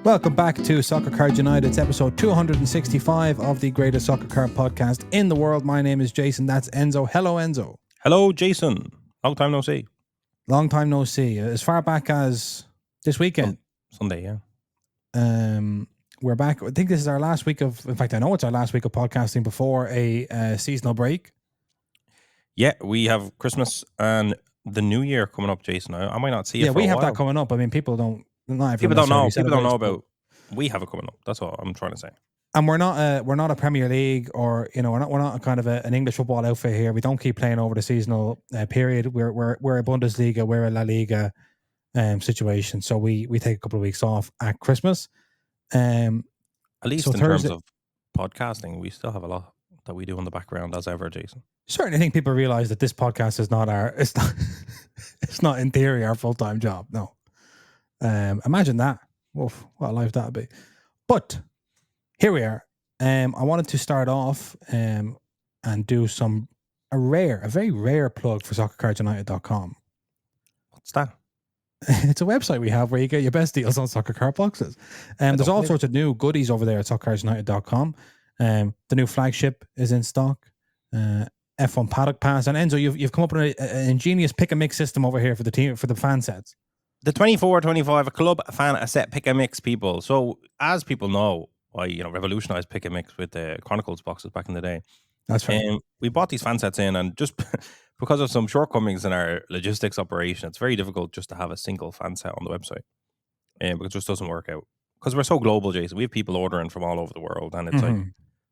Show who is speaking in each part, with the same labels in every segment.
Speaker 1: Welcome back to Soccer Card United. It's episode 265 of the greatest soccer card podcast in the world. My name is Jason. That's Enzo. Hello, Enzo.
Speaker 2: Hello, Jason. Long time no see.
Speaker 1: Long time no see. As far back as this weekend.
Speaker 2: Sunday, yeah.
Speaker 1: We're back. I think this is our last week of, in fact, I know it's our last week of podcasting before a seasonal break.
Speaker 2: Yeah, we have Christmas and the New Year coming up, Jason. I might not see it for a while.
Speaker 1: Yeah, we have that coming up. I mean, people don't know.
Speaker 2: People don't know about. We have it coming up. That's all I'm trying to say.
Speaker 1: And we're not a Premier League or we're not a kind of an English football outfit here. We don't keep playing over the seasonal period. We're a Bundesliga, we're a La Liga situation. So we take a couple of weeks off at Christmas.
Speaker 2: At least in terms of podcasting, we still have a lot that we do in the background as ever, Jason.
Speaker 1: Certainly, I think people realize that this podcast is not it's not in theory our full-time job. No. Imagine that. Oof, what a life that would be. But here we are. I wanted to start off and do a very rare plug for soccercardsunited.com.
Speaker 2: What's that?
Speaker 1: It's a website we have where you get your best deals on soccer card boxes. There's all sorts of new goodies over there at soccercardsunited.com. The new flagship is in stock. F1 Paddock Pass. And Enzo, you've come up with an ingenious pick and mix system over here for the team, for the fan sets.
Speaker 2: The 24-25 club fan set pick and mix, people. So as people know, I revolutionized pick and mix with the Chronicles boxes back in the day.
Speaker 1: That's right.
Speaker 2: We bought these fan sets in, and just because of some shortcomings in our logistics operation, it's very difficult just to have a single fan set on the website. Because it just doesn't work out. Because we're so global, Jason. We have people ordering from all over the world, and it's like,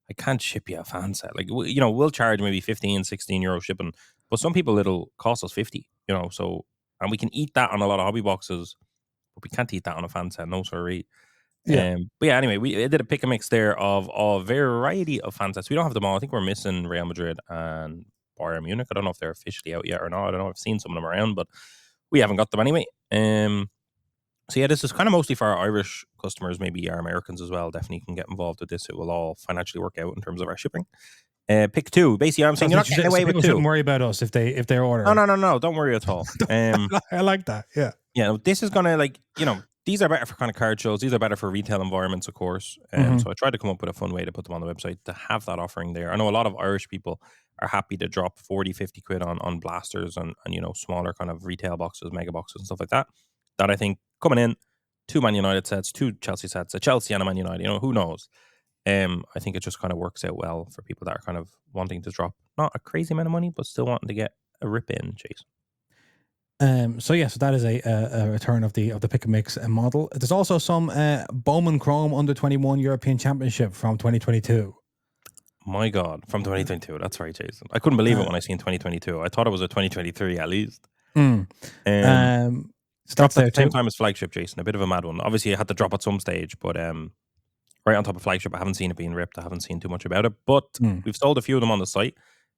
Speaker 2: I can't ship you a fan set. Like, we'll charge maybe 15, 16 euro shipping, but some people it'll cost us 50, so, and we can eat that on a lot of hobby boxes, but we can't eat that on a fan set. No, sorry.
Speaker 1: Yeah.
Speaker 2: But yeah, anyway, we did a pick and mix there of a variety of fan sets. We don't have them all. I think we're missing Real Madrid and Bayern Munich. I don't know if they're officially out yet or not. I don't know. I've seen some of them around, but we haven't got them anyway. So yeah, this is kind of mostly for our Irish customers, maybe our Americans as well. Definitely can get involved with this. It will all financially work out in terms of our shipping. Pick two. Basically, I'm saying you're not getting away with two.
Speaker 1: Shouldn't worry about us if they order.
Speaker 2: No. Don't worry at all.
Speaker 1: I like that. Yeah.
Speaker 2: Yeah. This is gonna these are better for kind of card shows. These are better for retail environments, of course. So I tried to come up with a fun way to put them on the website to have that offering there. I know a lot of Irish people are happy to drop 40, 50 quid on blasters and smaller kind of retail boxes, mega boxes and stuff like that. That I think coming in, 2 Man United sets, 2 Chelsea sets, a Chelsea and a Man United, who knows? I think it just kind of works out well for people that are kind of wanting to drop not a crazy amount of money, but still wanting to get a rip in, Jason.
Speaker 1: So that is a return of the pick and mix model. There's also some Bowman Chrome Under 21 European Championship from 2022.
Speaker 2: My God, from 2022. That's right, Jason. I couldn't believe it when I seen 2022. I thought it was a 2023 at least. Dropped at the same time as flagship, Jason. A bit of a mad one. Obviously, I had to drop at some stage, but right on top of flagship, I haven't seen it being ripped. I haven't seen too much about it, but we've sold a few of them on the site.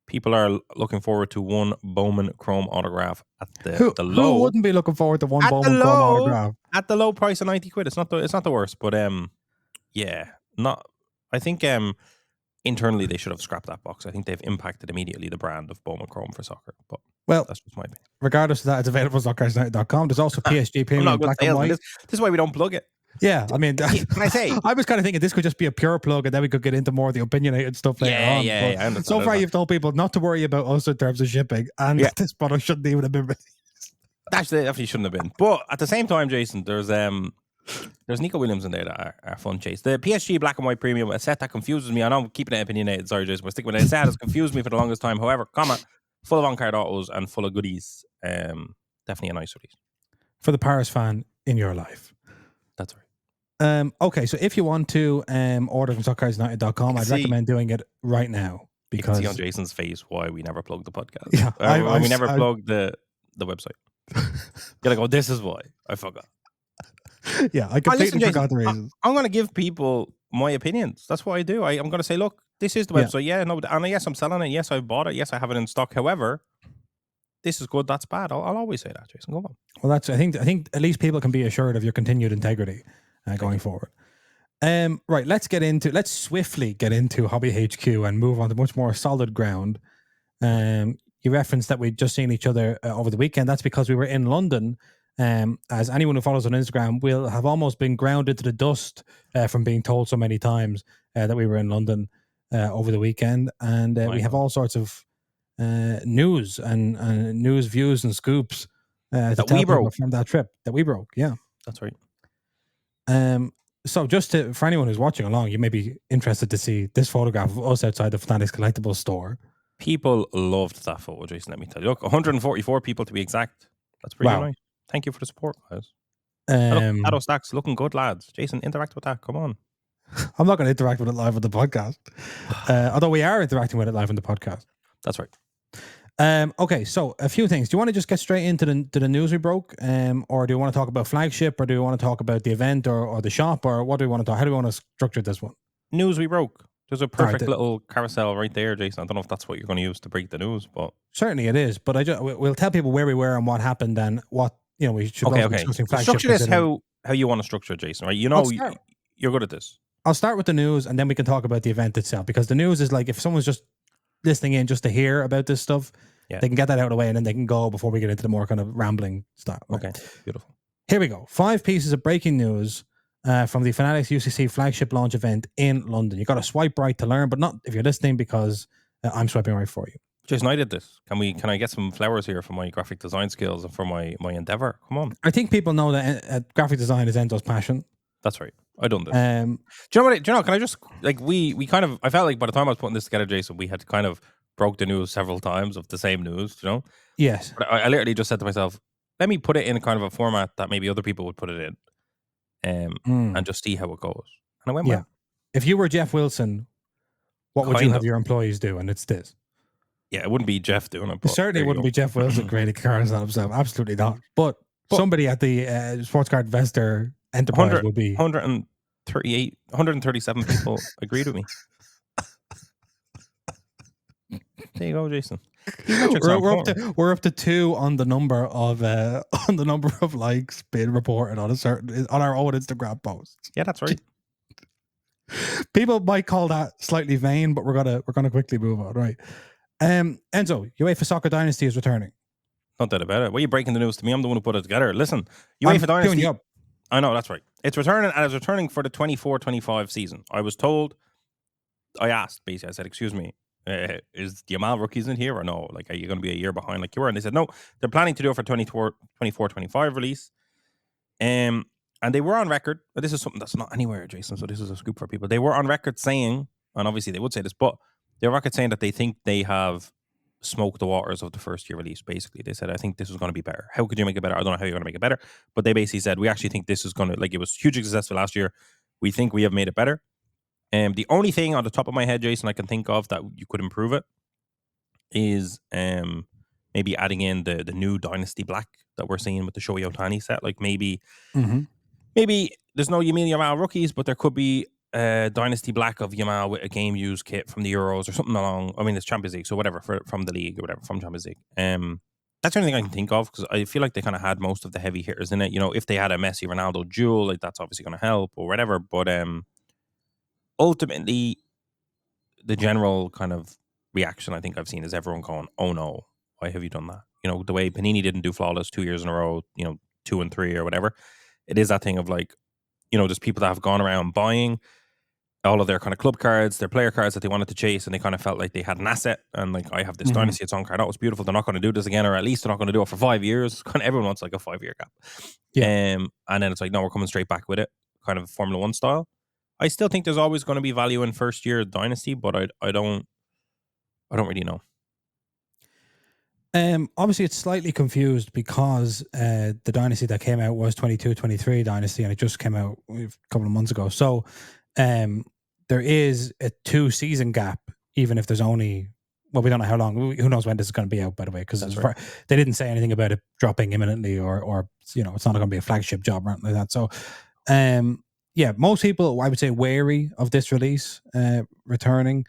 Speaker 2: People are looking forward to one Bowman Chrome autograph at the low.
Speaker 1: Who wouldn't be looking forward to one Bowman Chrome autograph
Speaker 2: at the low price of 90 quid? It's not the worst, but I think internally they should have scrapped that box. I think they've impacted immediately the brand of Bowman Chrome for soccer. But that's just my opinion.
Speaker 1: Regardless of that, it's available at soccercardsunited.com. There's also PSG Premium Black and White.
Speaker 2: This is why we don't plug it.
Speaker 1: Yeah, I mean,
Speaker 2: can I say?
Speaker 1: I was kind of thinking this could just be a pure plug, and then we could get into more of the opinionated stuff later on.
Speaker 2: Yeah, I understand.
Speaker 1: So far, you've told people not to worry about us in terms of shipping, and this product shouldn't even have been released.
Speaker 2: Definitely shouldn't have been. But at the same time, Jason, there's Nico Williams in there that are fun chase. The PSG Black and White Premium, a set that confuses me. I know I'm keeping it opinionated. Sorry, Jason, but sticking with it. A set has confused me for the longest time. However, full of on-card autos and full of goodies. Definitely a nice release
Speaker 1: for the Paris fan in your life.
Speaker 2: That's right.
Speaker 1: Okay, so if you want to order from soccercardsunited.com, I'd recommend doing it right now. Because
Speaker 2: you can see on Jason's face why we never plugged the podcast.
Speaker 1: Yeah,
Speaker 2: we never plugged the website. You're like, oh, this is why. I forgot.
Speaker 1: Yeah, I completely forgot the reasons.
Speaker 2: I'm going to give people my opinions. That's what I do. I'm going to say, look, this is the website. Yeah, no, and yes, I'm selling it. Yes, I bought it. Yes, I have it in stock. However, this is good. That's bad. I'll always say that, Jason. Go on.
Speaker 1: Well, I think at least people can be assured of your continued integrity going forward. Right, let's swiftly get into Hobby HQ and move on to much more solid ground. You referenced that we'd just seen each other over the weekend. That's because we were in London As anyone who follows on Instagram will have almost been ground into the dust from being told so many times that we were in London over the weekend, and we have all sorts of news and news, views, and scoops to
Speaker 2: That
Speaker 1: tell
Speaker 2: we
Speaker 1: people
Speaker 2: broke.
Speaker 1: from that trip that we broke. Yeah,
Speaker 2: That's right.
Speaker 1: So just for anyone who's watching along, you may be interested to see this photograph of us outside the Fanatics Collectibles store.
Speaker 2: People loved that photo, Jason. Let me tell you. Look, 144 people to be exact. That's pretty nice. Thank you for the support, guys. Look, Shadow Stacks looking good, lads. Jason, interact with that. Come on.
Speaker 1: I'm not going to interact with it live on the podcast. Although we are interacting with it live on the podcast.
Speaker 2: That's right.
Speaker 1: Okay, so a few things. Do you want to just get straight into the news we broke? Or do you want to talk about flagship, or do you want to talk about the event or the shop, or what do we want to talk? How do we want to structure this one?
Speaker 2: News we broke. There's a perfect little carousel right there, Jason. I don't know if that's what you're going to use to break the news, but
Speaker 1: certainly it is. But we'll tell people where we were and what happened, and what we should.
Speaker 2: Okay. Structure this how you want to structure it, Jason. Right? You're good at this.
Speaker 1: I'll start with the news, and then we can talk about the event itself, because the news is like, if someone's just listening in just to hear about this stuff, they can get that out of the way, and then they can go before we get into the more kind of rambling style. Right?
Speaker 2: Okay, beautiful.
Speaker 1: Here we go. 5 pieces of breaking news from the Fanatics UCC flagship launch event in London. You got to swipe right to learn, but not if you're listening, because I'm swiping right for you.
Speaker 2: Jason, I did this. Can I get some flowers here for my graphic design skills and for my endeavor? Come on.
Speaker 1: I think people know that graphic design is Enzo's passion.
Speaker 2: That's right. I done this. Do you know? Can I just we kind of? I felt like by the time I was putting this together, Jason, we had kind of broke the news several times of the same news. You know?
Speaker 1: Yes.
Speaker 2: But I literally just said to myself, let me put it in a kind of a format that maybe other people would put it in, and just see how it goes. And I went well.
Speaker 1: If you were Jeff Wilson, what would you have your employees do? And it's this.
Speaker 2: Yeah, it wouldn't be Jeff doing it.
Speaker 1: It certainly wouldn't be Jeff Wilson creating cars on himself. Absolutely not. But somebody at the Sports Card Investor Enterprise would be
Speaker 2: 137 people agreed with me. There you go, Jason.
Speaker 1: We're up to 2 on the number of likes being reported on our own Instagram posts.
Speaker 2: Yeah, that's right.
Speaker 1: People might call that slightly vain, but we're gonna quickly move on, right? Enzo, UEFA Soccer Dynasty is returning.
Speaker 2: Not that about it. Why are you breaking the news to me? I'm the one who put it together. Listen, UEFA Dynasty. I know, that's right. It's returning, and it's returning for the 24-25 season. I asked, basically, I said, excuse me, is the Yamal rookies in here or no? Like, are you going to be a year behind like you were? And they said, no, they're planning to do it for 24-25 release. And they were on record, but this is something that's not anywhere, Jason, so this is a scoop for people. They were on record saying, and obviously they would say this, but they were on record saying that they think they have smoked the waters of the first year release. Basically, they said, I think this is going to be better. How could you make it better? I don't know how you're going to make it better, but they basically said, we actually think this is going to, like, it was hugely successful last year. We think we have made it better. The only thing on the top of my head, Jason, I can think of that you could improve it is maybe adding in the new Dynasty Black that we're seeing with the Shohei Ohtani set. Like maybe there's no Yamal rookies, but there could be Dynasty Black of Yamal with a game used kit from the Euros or something along. I mean, it's Champions League, so whatever from the league or whatever from Champions League. That's the only thing I can think of, because I feel like they kind of had most of the heavy hitters in it. You know, if they had a Messi Ronaldo duel, like that's obviously going to help or whatever. But ultimately, the general kind of reaction I think I've seen is everyone going, "Oh no, why have you done that?" You know, the way Panini didn't do flawless 2 years in a row, 2 and 3 or whatever. It is that thing of like, there's people that have gone around buying all of their kind of club cards, their player cards that they wanted to chase, and they kind of felt like they had an asset. And like, I have this Dynasty its own card. That was beautiful. They're not going to do this again, or at least they're not going to do it for 5 years. Kind of everyone wants like a 5-year gap. Yeah. And then it's like, no, we're coming straight back with it, kind of Formula 1 style. I still think there's always going to be value in first year Dynasty, but I don't really know.
Speaker 1: Obviously it's slightly confused because the Dynasty that came out was 22-23 Dynasty, and it just came out a couple of months ago. So there is a 2-season gap, even if there's only, well, we don't know how long. Who knows when this is going to be out, by the way, because they didn't say anything about it dropping imminently or it's not going to be a flagship job or anything like that. So yeah, most people, I would say, wary of this release returning.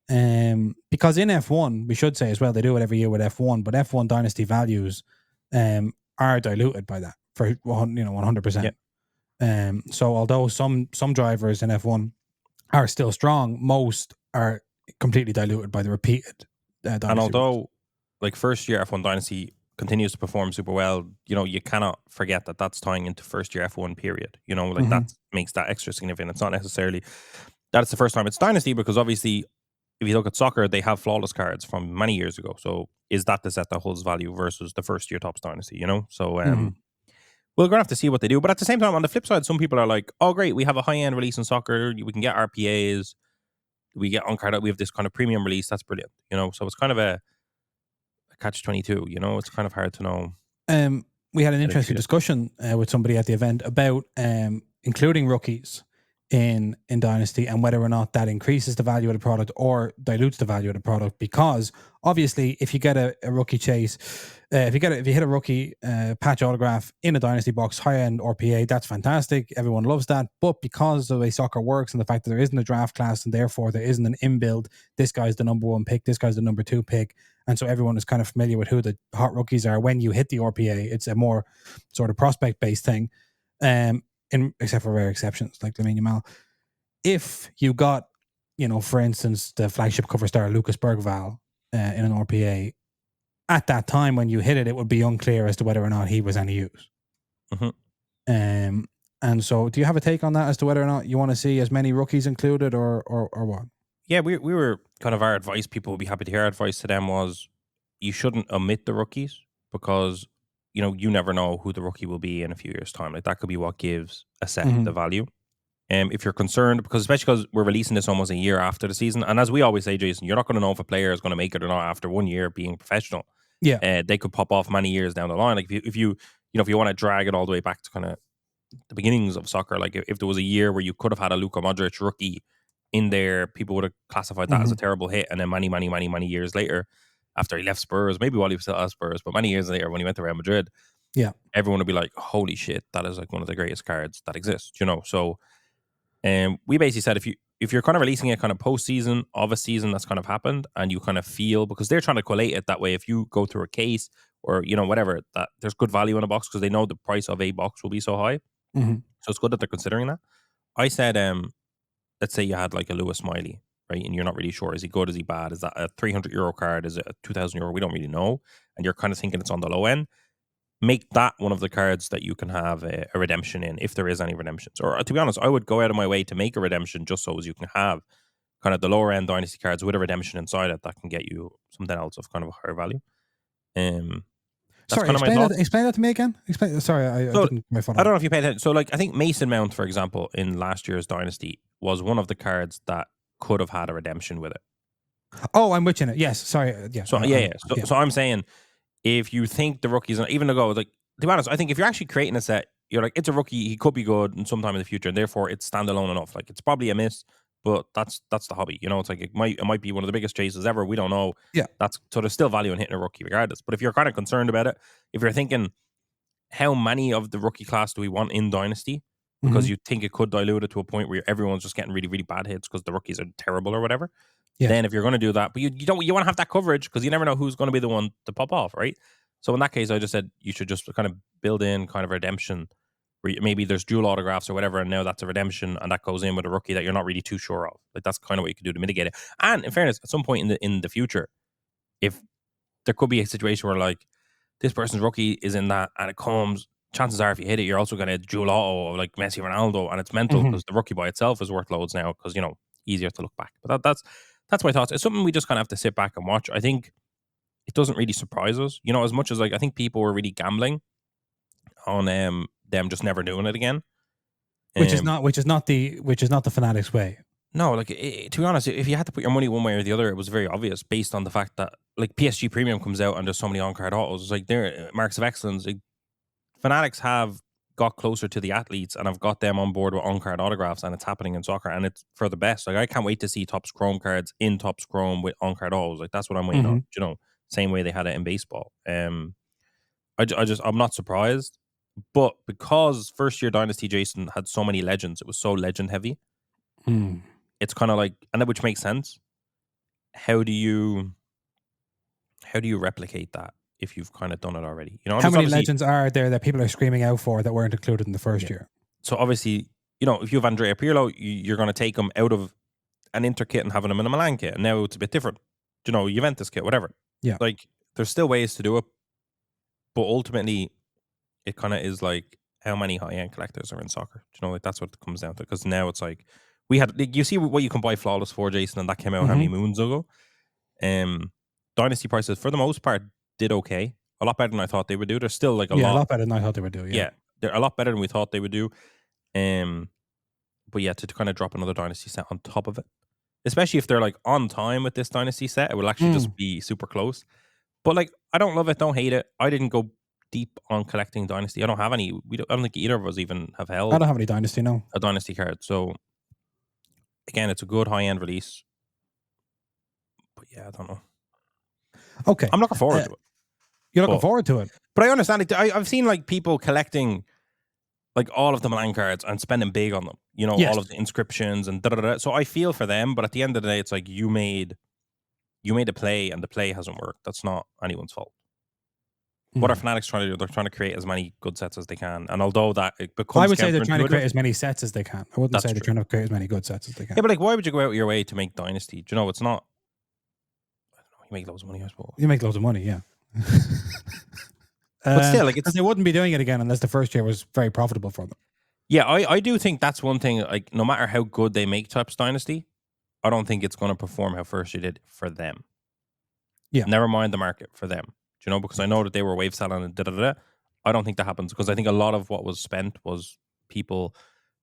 Speaker 1: Because in F1, we should say as well, they do it every year with F1, but F1 Dynasty values are diluted by that for 100%. Yeah. So although some drivers in F1 are still strong, most are completely diluted by the repeated Dynasty.
Speaker 2: And although like first year F1 Dynasty continues to perform super well, you cannot forget that that's tying into first year F1 period. Like that makes that extra significant. It's not necessarily that's the first time it's Dynasty, because obviously if you look at soccer, they have flawless cards from many years ago. So is that the set that holds value versus the first year Topps Dynasty? So we're gonna have to see what they do. But at the same time, on the flip side, some people are like, "Oh, great, we have a high end release in soccer. We can get RPAs. We get on card. We have this kind of premium release. That's brilliant." So it's kind of a catch-22. It's kind of hard to know.
Speaker 1: We had an interesting discussion with somebody at the event about including rookies in Dynasty and whether or not that increases the value of the product or dilutes the value of the product. Because obviously, if you get a rookie chase, if you hit a rookie patch autograph in a Dynasty box, high end RPA, that's fantastic. Everyone loves that. But because of the way soccer works and the fact that there isn't a draft class and therefore there isn't an inbuild, this guy's the number 1 pick, this guy's the number 2 pick. And so everyone is kind of familiar with who the hot rookies are. When you hit the RPA, it's a more sort of prospect-based thing, except for rare exceptions like Lamine Yamal. If you got, for instance, the flagship cover star Lucas Bergvall in an RPA, at that time when you hit it, it would be unclear as to whether or not he was any use. And so do you have a take on that as to whether or not you want to see as many rookies included or what?
Speaker 2: Yeah, we were kind of our advice. People would be happy to hear our advice to them was you shouldn't omit the rookies because, you never know who the rookie will be in a few years' time. Like that could be what gives a set the value. If you're concerned, especially because we're releasing this almost a year after the season. And as we always say, Jason, you're not going to know if a player is going to make it or not after 1 year being professional.
Speaker 1: Yeah.
Speaker 2: They could pop off many years down the line. Like if you want to drag it all the way back to kind of the beginnings of soccer, like if there was a year where you could have had a Luka Modric rookie in there, people would have classified that as a terrible hit. And then many years later, after he left Spurs, maybe while he was still at Spurs, but many years later when he went to Real Madrid, everyone would be like, holy shit, that is like one of the greatest cards that exists, So we basically said if you're kind of releasing it kind of post-season of a season that's kind of happened and you kind of feel, because they're trying to collate it that way, if you go through a case or, whatever, that there's good value in a box because they know the price of a box will be so high. So it's good that they're considering that. I said, let's say you had like a Lewis Smiley, right? And you're not really sure, is he good, is he bad? Is that a €300 card? Is it a €2,000? We don't really know. And you're kind of thinking it's on the low end. Make that one of the cards that you can have a redemption in, if there is any redemptions. Or to be honest, I would go out of my way to make a redemption just so as you can have kind of the lower end Dynasty cards with a redemption inside it that can get you something else of kind of a higher value.
Speaker 1: Sorry, explain that to me again. Sorry, I didn't.
Speaker 2: I don't know if you paid attention. So, like, I think Mason Mount, for example, in last year's Dynasty, was one of the cards that could have had a redemption with it.
Speaker 1: Oh, I'm with you. Yes, sorry. Yeah.
Speaker 2: So I'm saying, if you think the rookies, even though, like, to be honest, I think if you're actually creating a set, you're like, it's a rookie, he could be good in sometime in the future, and therefore it's standalone enough. Like, it's probably a miss, but that's the hobby. It's like it might be one of the biggest chases ever. We don't know.
Speaker 1: Yeah.
Speaker 2: So there's still value in hitting a rookie regardless. But if you're kind of concerned about it, if you're thinking, how many of the rookie class do we want in Dynasty? Because you think it could dilute it to a point where everyone's just getting really, really bad hits because the rookies are terrible or whatever. Yeah. Then if you're going to do that, but you want to have that coverage because you never know who's going to be the one to pop off, right? So in that case, I just said you should just kind of build in kind of redemption where maybe there's dual autographs or whatever, and now that's a redemption, and that goes in with a rookie that you're not really too sure of. Like that's kind of what you can do to mitigate it. And in fairness, at some point in the future, if there could be a situation where like this person's rookie is in that, and it comes, chances are if you hit it, you're also going to dual auto like Messi Ronaldo, and it's mental because the rookie by itself is worth loads now because easier to look back. But that's my thoughts. It's something we just kind of have to sit back and watch. I think it doesn't really surprise us, as much as like I think people were really gambling on them just never doing it again,
Speaker 1: which is not the Fanatics way.
Speaker 2: No, like to be honest, if you had to put your money one way or the other, it was very obvious based on the fact that like PSG Premium comes out and there's so many on-card autos. It's like they're marks of excellence. Like, Fanatics have got closer to the athletes and I've got them on board with on-card autographs, and it's happening in soccer, and it's for the best. Like I can't wait to see Topps Chrome cards in Topps Chrome with on-card autos. Like that's what I'm waiting on. Same way they had it in baseball. I'm not surprised, but because first year Dynasty Jason had so many legends, it was so legend heavy. It's kind of like, and that which makes sense. How do you replicate that if you've kind of done it already?
Speaker 1: How many legends are there that people are screaming out for that weren't included in the first year?
Speaker 2: So obviously, if you have Andrea Pirlo, you're going to take him out of an Inter kit and having him in a Milan kit, and now it's a bit different. Juventus kit, whatever.
Speaker 1: Yeah,
Speaker 2: like there's still ways to do it, But ultimately, it kind of is like how many high end collectors are in soccer. Do you know, like that's what it comes down to. Because now it's like we had, like, you see what you can buy flawless for, Jason, and that came out how many moons ago. Dynasty prices for the most part did okay, a lot better than I thought they would do. They're still like
Speaker 1: a lot better than I thought they would do.
Speaker 2: yeah, they're a lot better than we thought they would do. But yeah, to kind of drop another Dynasty set on top of it, especially if they're like on time with this Dynasty set, it will actually just be super close. But like, I don't love it, don't hate it. I didn't go deep on collecting Dynasty. I don't have any. I don't think either of us even have held
Speaker 1: I don't have any Dynasty, no.
Speaker 2: a Dynasty card. So again, it's a good high end release. But yeah, I don't know.
Speaker 1: Okay,
Speaker 2: I'm looking forward to it.
Speaker 1: You're looking forward to it,
Speaker 2: but I understand it. I've seen like people collecting like all of the Milan cards and spending big on them. You know, all of the inscriptions and da-da-da. So I feel for them, but at the end of the day, it's like you made a play and the play hasn't worked. That's not anyone's fault. What are Fanatics trying to do? They're trying to create as many good sets as they can. And although that it becomes,
Speaker 1: I would say they're trying to create as many sets as they can. I wouldn't say they're trying to create as many good sets as they can.
Speaker 2: Yeah, but like, why would you go out of your way to make Dynasty? Do you know, it's not. I don't know. You make loads of money, I suppose.
Speaker 1: You make loads of money, yeah.
Speaker 2: But still, like,
Speaker 1: they wouldn't be doing it again unless the first year was very profitable for them.
Speaker 2: Yeah, I do think that's one thing. Like, no matter how good they make Topps Dynasty, I don't think it's going to perform how first year did for them.
Speaker 1: Yeah.
Speaker 2: Never mind the market for them. Do you know? Because I know that they were wave selling and da-da-da. I don't think that happens because I think a lot of what was spent was people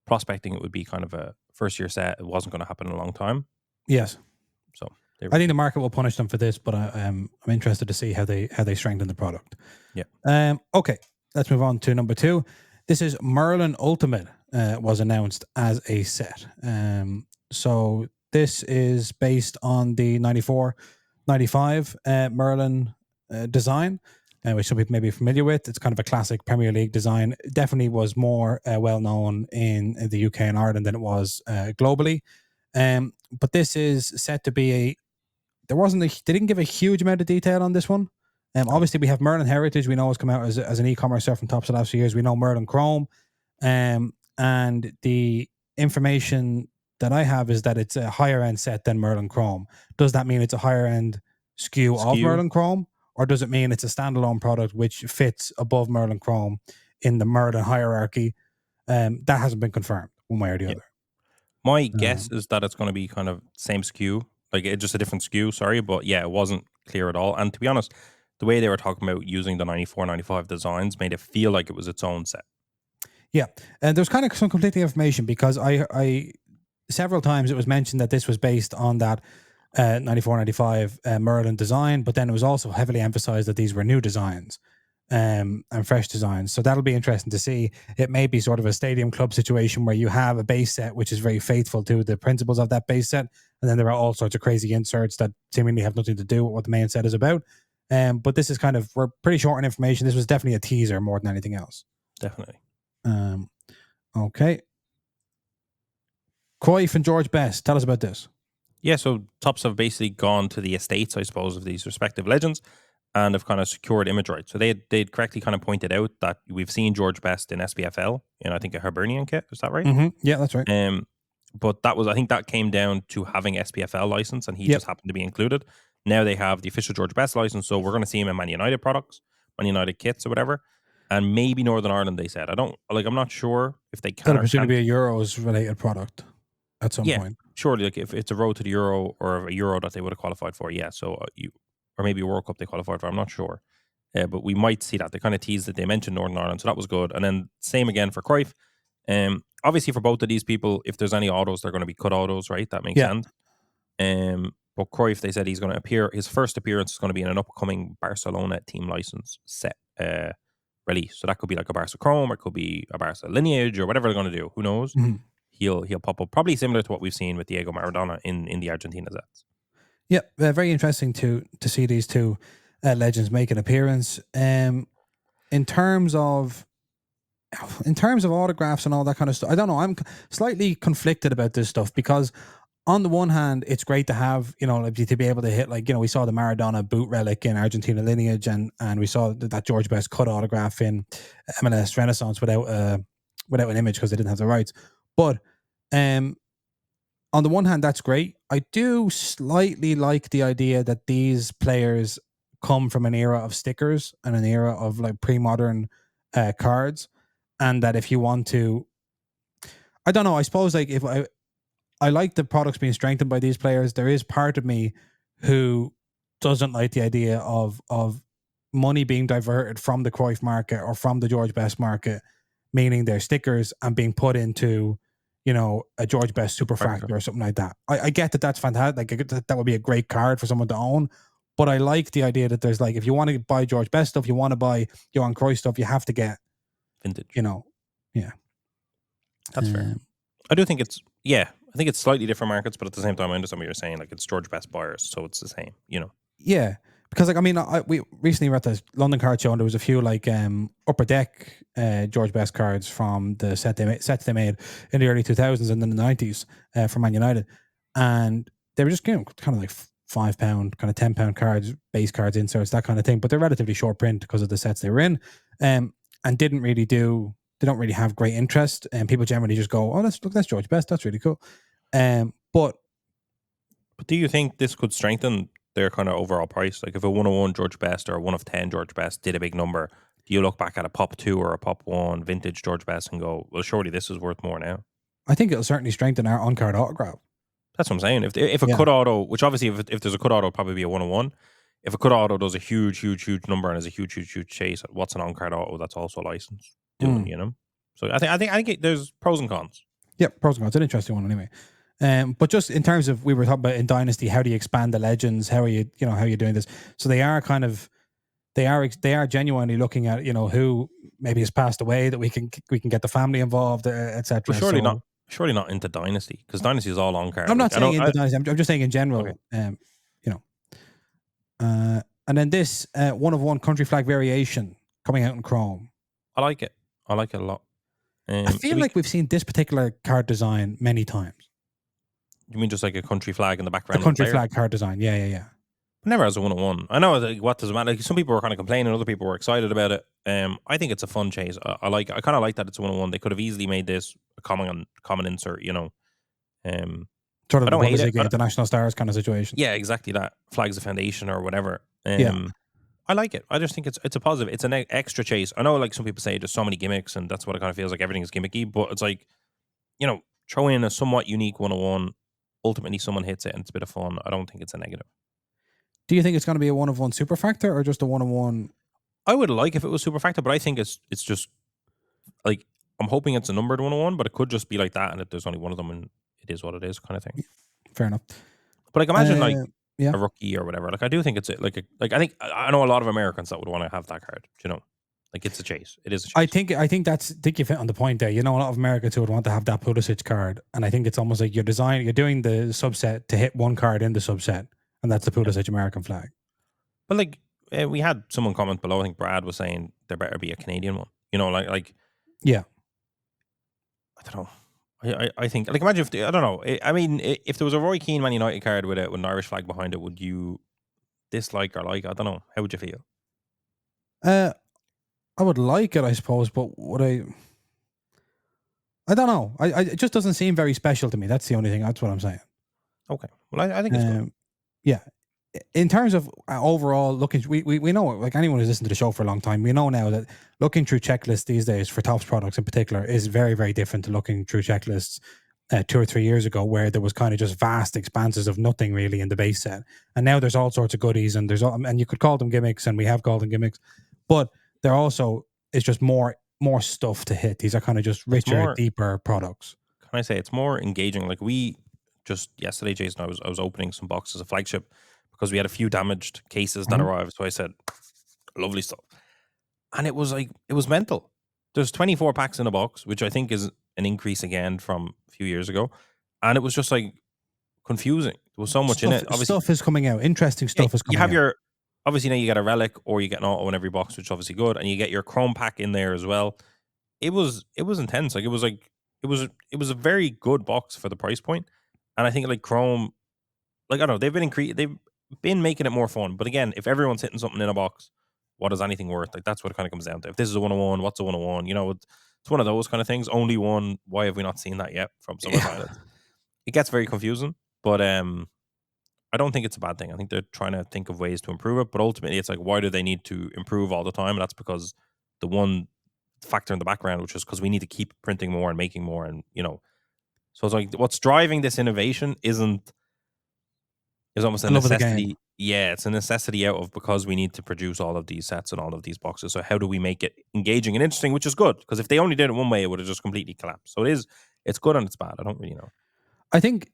Speaker 2: prospecting it would be kind of a first year set. It wasn't going to happen in a long time.
Speaker 1: Yes.
Speaker 2: So
Speaker 1: I think the market will punish them for this, but I'm interested to see how they strengthen the product.
Speaker 2: Yeah.
Speaker 1: Okay. Let's move on to number 2. This is Merlin Ultimate was announced as a set. So this is based on the 94-95 Merlin design, which some people may be familiar with. It's kind of a classic Premier League design. It definitely was more well known in the UK and Ireland than it was globally. But this is set to be they didn't give a huge amount of detail on this one. Obviously, we have Merlin Heritage. We know has come out as an e-commerce set from Topps the last few years. We know Merlin Chrome, and the information that I have is that it's a higher end set than Merlin Chrome. Does that mean it's a higher end SKU of Merlin Chrome, or does it mean it's a standalone product which fits above Merlin Chrome in the Merlin hierarchy? That hasn't been confirmed one way or the other.
Speaker 2: My guess is that it's going to be kind of same SKU, like it's just a different SKU. Sorry, but yeah, it wasn't clear at all. And to be honest, the way they were talking about using the 94-95 designs made it feel like it was its own set.
Speaker 1: Yeah, and there's kind of some conflicting information because I several times it was mentioned that this was based on that 94-95 Merlin design, but then it was also heavily emphasized that these were new designs and fresh designs. So that'll be interesting to see. It may be sort of a stadium club situation where you have a base set which is very faithful to the principles of that base set, and then there are all sorts of crazy inserts that seemingly have nothing to do with what the main set is about. But this is we're pretty short on information. This was definitely a teaser more than anything else.
Speaker 2: Definitely.
Speaker 1: Okay. Cruyff and George Best, tell us about this.
Speaker 2: Yeah, so Topps have basically gone to the estates, I suppose, of these respective legends and have kind of secured image rights. So they'd correctly kind of pointed out that we've seen George Best in SPFL, in I think a Hibernian kit. Is that right?
Speaker 1: Mm-hmm. Yeah, that's right.
Speaker 2: But I think that came down to having SPFL license, and he just happened to be included. Now they have the official George Best license, so we're going to see him in Man United products, Man United kits or whatever. And maybe Northern Ireland, they said. I'm not sure if they can.
Speaker 1: That'll presumably be a Euros related product at some point.
Speaker 2: Surely, like if it's a road to the Euro or a Euro that they would have qualified for, yeah. So or maybe a World Cup they qualified for, I'm not sure. But we might see that. They kind of teased that they mentioned Northern Ireland, so that was good. And then same again for Cruyff. Obviously for both of these people, if there's any autos, they're going to be cut autos, right? That makes sense. But Cruyff, they said he's going to appear. His first appearance is going to be in an upcoming Barcelona team license set release. So that could be like a Barca Chrome, or it could be a Barca Lineage, or whatever they're going to do. Who knows?
Speaker 1: Mm-hmm.
Speaker 2: He'll pop up, probably similar to what we've seen with Diego Maradona in the Argentina sets.
Speaker 1: Yeah, very interesting to see these two legends make an appearance. In terms of autographs and all that kind of stuff, I don't know. I'm slightly conflicted about this stuff because on the one hand, it's great to have, to be able to hit, we saw the Maradona boot relic in Argentina Lineage, and we saw that George Best cut autograph in MLS Renaissance without an image because they didn't have the rights. But on the one hand, that's great. I do slightly like the idea that these players come from an era of stickers and an era of like pre-modern cards, and that if you want to, I don't know, I suppose like if I like the products being strengthened by these players, there is part of me who doesn't like the idea of money being diverted from the Cruyff market or from the George Best market, meaning their stickers, and being put into, you know, a George Best Superfractor or something like that. I get that that's fantastic. Like, I get that would be a great card for someone to own. But I like the idea that there's like, if you want to buy George Best stuff, you want to buy Johan Cruyff stuff, you have to get
Speaker 2: vintage.
Speaker 1: You know, yeah.
Speaker 2: That's fair. I do think it's, I think it's slightly different markets, but at the same time, I understand what you're saying. Like, it's George Best buyers, so it's the same, you know.
Speaker 1: Yeah, because like, I mean, we recently were at the London card show, and there was a few like upper deck George Best cards from the sets they made in the early 2000s and then the 90s for Man United, and they were just, you know, kind of like £5, kind of £10 cards, base cards, inserts, that kind of thing. But they're relatively short print because of the sets they were in, and didn't really do. They don't really have great interest, and people generally just go, "Oh, that's George Best. That's really cool." But
Speaker 2: do you think this could strengthen their kind of overall price? Like, if a 101 George Best or a 1 of 10 George Best did a big number, do you look back at a Pop 2 or a Pop 1 vintage George Best and go, well, surely this is worth more now?
Speaker 1: I think it'll certainly strengthen our on-card autograph.
Speaker 2: That's what I'm saying. If a cut auto, which obviously if there's a cut auto, it'll probably be a 101. If a cut auto does a huge number and is a huge chase, what's an on-card auto that's also licensed doing, you know? So I think there's pros and cons.
Speaker 1: Yeah, pros and cons. It's an interesting one anyway. But just in terms of, we were talking about in Dynasty, how do you expand the legends? How are you doing this? So they are genuinely looking at, you know, who maybe has passed away, that we can get the family involved, etc.
Speaker 2: Well, surely not into Dynasty, because Dynasty is all on card.
Speaker 1: I'm not saying into Dynasty. I'm just saying in general.
Speaker 2: Okay.
Speaker 1: You know, and then this 1 of 1 country flag variation coming out in Chrome.
Speaker 2: I like it. I like it a lot.
Speaker 1: I feel like we've seen this particular card design many times.
Speaker 2: You mean just like a country flag in the background?
Speaker 1: A country flag card design, yeah.
Speaker 2: But never as a 101. I know, like, what does it matter? Like, some people were kind of complaining, other people were excited about it. I think it's a fun chase. I kind of like that it's a 101. They could have easily made this a common insert, you know.
Speaker 1: Sort of the Bundesliga, the National Stars kind of situation.
Speaker 2: Yeah, exactly that. Flags of Foundation or whatever. I like it. I just think it's a positive. It's an extra chase. I know, like, some people say there's so many gimmicks, and that's what it kind of feels like. Everything is gimmicky, but it's like, you know, throw in a somewhat unique 101. Ultimately, someone hits it and it's a bit of fun. I don't think it's a negative.
Speaker 1: Do you think it's going to be a 1 of 1 Superfractor or just a 1 of 1?
Speaker 2: I would like if it was Superfractor, but I think it's just like, I'm hoping it's a numbered 101, but it could just be like that, and if there's only one of them, and it is what it is, kind of thing.
Speaker 1: Fair enough.
Speaker 2: But like, imagine a rookie or whatever. Like, I do think it's like I think I know a lot of Americans that would want to have that card. You know, like, it's a chase. It is a chase.
Speaker 1: I think you fit on the point there. You know, a lot of Americans who would want to have that Pulisic card, and I think it's almost like you're doing the subset to hit one card in the subset, and that's the Pulisic American flag.
Speaker 2: But like, we had someone comment below. I think Brad was saying there better be a Canadian one. You know, like
Speaker 1: yeah.
Speaker 2: I don't know. I think, like, imagine if I don't know. I mean, if there was a Roy Keane Man United card with an Irish flag behind it, would you dislike or like? I don't know. How would you feel?
Speaker 1: I would like it, I suppose, but would I? I don't know. It just doesn't seem very special to me. That's the only thing. That's what I'm saying.
Speaker 2: Okay. Well, I think it's good.
Speaker 1: Yeah. In terms of overall looking, we know, like, anyone who's listened to the show for a long time, we know now that looking through checklists these days for Topps products in particular is very, very different to looking through checklists 2 or 3 years ago, where there was kind of just vast expanses of nothing really in the base set, and now there's all sorts of goodies, and and you could call them gimmicks, and we have called them gimmicks, but there also is just more stuff to hit. These are kind of just richer, deeper products.
Speaker 2: Can I say it's more engaging? Like, we just yesterday, Jason, I was opening some boxes of Flagship, because we had a few damaged cases that arrived. So I said, lovely stuff. And it was mental. There's 24 packs in a box, which I think is an increase again from a few years ago. And it was just like confusing. There was so much in it.
Speaker 1: Obviously, stuff is coming out. Interesting stuff is coming out.
Speaker 2: Obviously now you get a relic, or you get an auto in every box, which is obviously good. And you get your Chrome pack in there as well. It was intense. It was a very good box for the price point. And I think, like, Chrome, like, I don't know, they've been making it more fun. But again, if everyone's hitting something in a box, what is anything worth? Like, that's what it kind of comes down to. If this is a 101, what's a 101? You know, it's one of those kind of things. Only one. Why have we not seen that yet from some of the pilots? It gets very confusing. But I don't think it's a bad thing. I think they're trying to think of ways to improve it, but ultimately it's like, why do they need to improve all the time? And that's because the one factor in the background, which is because we need to keep printing more and making more, and so it's like what's driving this innovation is almost a
Speaker 1: I love the game.
Speaker 2: necessity. Yeah, it's a necessity out of because we need to produce all of these sets and all of these boxes. So how do we make it engaging and interesting, which is good, because if they only did it one way, it would have just completely collapsed. So it's good and it's bad. I don't really know.
Speaker 1: I think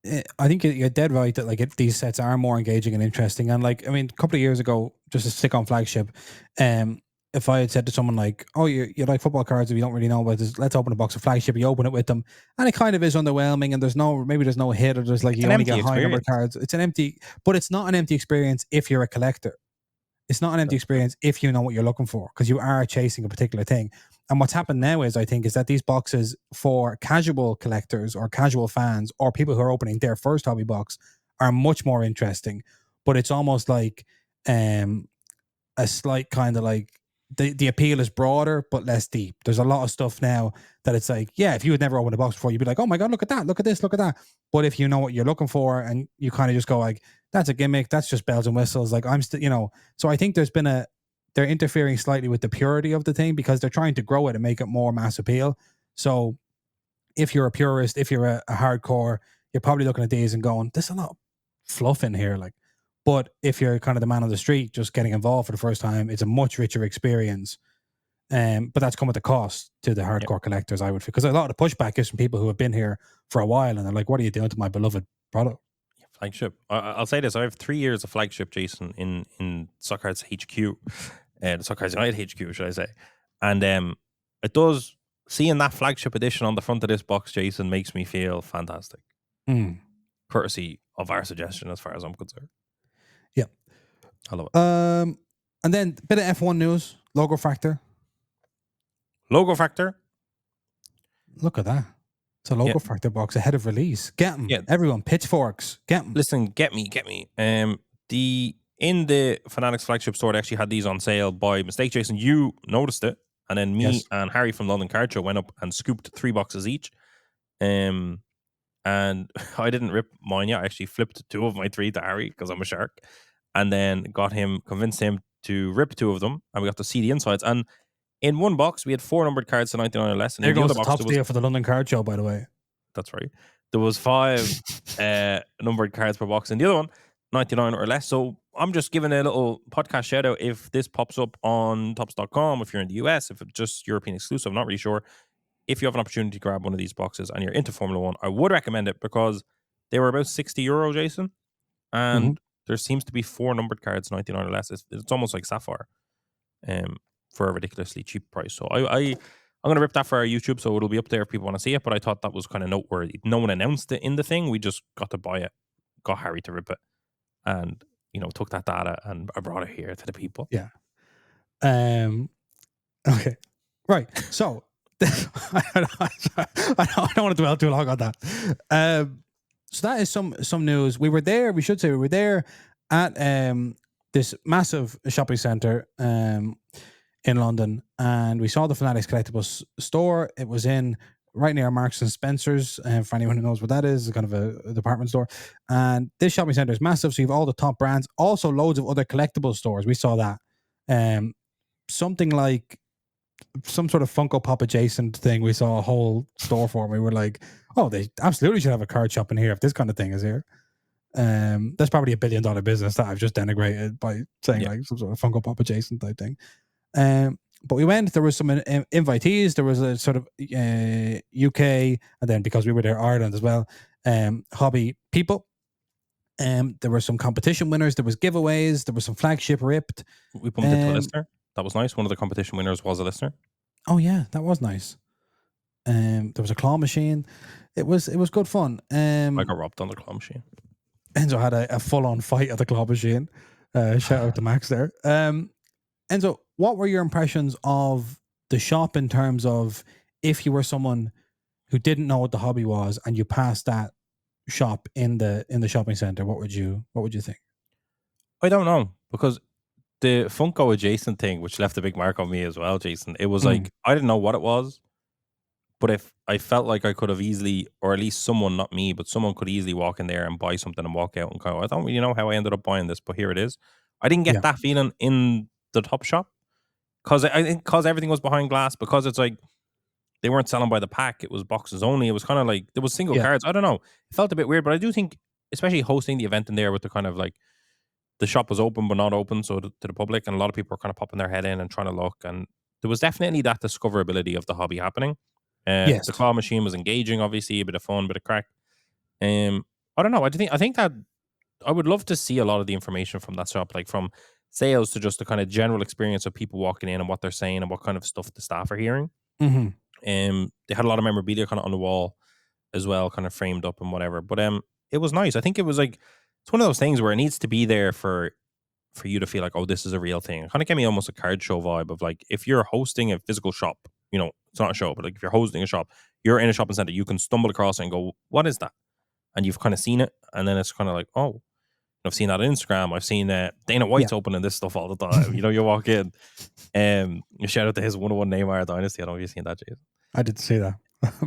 Speaker 1: you're dead right that like these sets are more engaging and interesting. And like, I mean, a couple of years ago, just to stick on flagship, if I had said to someone like, "Oh, you like football cards, if you don't really know about this, let's open a box of flagship." You open it with them, and it kind of is underwhelming. And there's no hit, or there's like
Speaker 2: It's
Speaker 1: you
Speaker 2: an
Speaker 1: only
Speaker 2: empty
Speaker 1: get high number of
Speaker 2: experience.
Speaker 1: cards. It's an empty, but it's not an empty experience if you're a collector. It's not an empty
Speaker 2: That's true.
Speaker 1: experience if you know what you're looking for, because you are chasing a particular thing. And what's happened now is, I think, is that these boxes for casual collectors or casual fans or people who are opening their first hobby box are much more interesting. But it's almost like um, a slight kind of like the appeal is broader but less deep. There's a lot of stuff now that it's like, yeah, if you had never opened a box before, you'd be like, oh my god, look at that, look at this, look at that. But if you know what you're looking for and you kind of just go like, that's a gimmick, that's just bells and whistles. Like I'm still, So I think they're interfering slightly with the purity of the thing because they're trying to grow it and make it more mass appeal. So if you're a purist, if you're a hardcore, you're probably looking at these and going, there's a lot of fluff in here. Like, but if you're kind of the man on the street just getting involved for the first time, it's a much richer experience. But that's come at the cost to the
Speaker 2: Yep.
Speaker 1: hardcore collectors, I would, because a lot of the pushback is from people who have been here for a while and they're like, what are you doing to my beloved product?
Speaker 2: Flagship. I'll say this: I have 3 years of flagship, Jason, in Soccer's HQ, the Soccer's United HQ, should I say? And it does seeing that flagship edition on the front of this box, Jason, makes me feel fantastic.
Speaker 1: Mm.
Speaker 2: Courtesy of our suggestion, as far as I'm concerned.
Speaker 1: Yeah.
Speaker 2: I love it.
Speaker 1: And then a bit of F1 news, Logo Factor.
Speaker 2: Logo Factor.
Speaker 1: Look at that. It's a Logo
Speaker 2: Yeah.
Speaker 1: Factor box ahead of release. Get them.
Speaker 2: Yeah.
Speaker 1: Everyone, pitchforks. Get them.
Speaker 2: Listen, get me. In the Fanatics flagship store, they actually had these on sale by mistake, Jason. You noticed it, and then me
Speaker 1: Yes.
Speaker 2: and Harry from London Card Show went up and scooped 3 boxes each. And I didn't rip mine yet. I actually flipped 2 of my 3 to Harry because I'm a shark, and then convinced him to rip 2 of them, and we got to see the insides. And in one box, we had 4 numbered cards to 99 or less, and
Speaker 1: There
Speaker 2: in the
Speaker 1: goes
Speaker 2: other
Speaker 1: the
Speaker 2: box,
Speaker 1: top steal for the London Card Show, by the way.
Speaker 2: that's right. There was 5 numbered cards per box, and the other one, 99 or less. So I'm just giving a little podcast shout out if this pops up on tops.com, if you're in the US, if it's just European exclusive, I'm not really sure. If you have an opportunity to grab one of these boxes and you're into Formula One, I would recommend it because they were about €60, Jason.
Speaker 1: Mm-hmm.
Speaker 2: And there seems to be 4 numbered cards, 99 or less. It's almost like Sapphire. For a ridiculously cheap price. So I'm gonna rip that for our YouTube, so it'll be up there if people want to see it. But I thought that was kind of noteworthy. No one announced it in the thing. We just got to buy it, got Harry to rip it, and took that data and I brought it here to the people.
Speaker 1: Yeah. Okay. Right. So I don't want to dwell too long on that. So that is some news. We were there. We should say we were there at this massive shopping center in London, and we saw the Fanatics Collectibles store. It was in right near Marks and Spencer's. For anyone who knows what that is, it's kind of a department store. And this shopping center is massive, so you have all the top brands, also loads of other collectible stores. We saw that. Something like some sort of Funko Pop adjacent thing. We saw a whole store for. And we were like, oh, they absolutely should have a card shop in here if this kind of thing is here. That's probably $1 billion business that I've just denigrated by saying like some sort of Funko Pop adjacent type thing. But we went. There was some invitees. There was a sort of UK, and then because we were there, Ireland as well. Hobby people. There were some competition winners. There was giveaways. There was some flagship ripped.
Speaker 2: We bumped into a listener. That was nice. One of the competition winners was a listener.
Speaker 1: Oh yeah, that was nice. There was a claw machine. It was good fun.
Speaker 2: I got robbed on the claw machine.
Speaker 1: Enzo had a full on fight at the claw machine. Shout out to Max there. Enzo, what were your impressions of the shop in terms of if you were someone who didn't know what the hobby was and you passed that shop in the shopping center, what would you think?
Speaker 2: I don't know, because the Funko adjacent thing, which left a big mark on me as well, Jason. It was like I didn't know what it was, But if I felt like I could have easily, or at least someone, not me, but someone could easily walk in there and buy something and walk out and go, I don't really know how I ended up buying this, but here it is. I didn't
Speaker 1: Yeah.
Speaker 2: get that feeling in the Top Shop because I think because everything was behind glass, because it's like they weren't selling by the pack. It was boxes only. It was kind of like there was single
Speaker 1: Yeah.
Speaker 2: cards. I don't know. It felt a bit weird, but I do think, especially hosting the event in there with the kind of like the shop was open but not open so to the public, and a lot of people were kind of popping their head in and trying to look, and there was definitely that discoverability of the hobby happening.
Speaker 1: Yes.
Speaker 2: The claw machine was engaging, obviously a bit of fun, bit of crack. I don't know. I think that I would love to see a lot of the information from that shop, like from sales to just the kind of general experience of people walking in and what they're saying and what kind of stuff the staff are hearing.
Speaker 1: Mm-hmm.
Speaker 2: They had a lot of memorabilia kind of on the wall as well, kind of framed up and whatever. But it was nice. I think it was like it's one of those things where it needs to be there for you to feel like, oh, this is a real thing. It kind of gave me almost a card show vibe of like if you're hosting a physical shop, it's not a show, but like if you're hosting a shop, you're in a shopping center, you can stumble across it and go, what is that? And you've kind of seen it, and then it's kind of like, oh, I've seen that on Instagram. I've seen Dana White's opening this stuff all the time. You walk in. Shout out to his 101 Neymar Dynasty. I don't know if you've seen that, Jason.
Speaker 1: I didn't see that.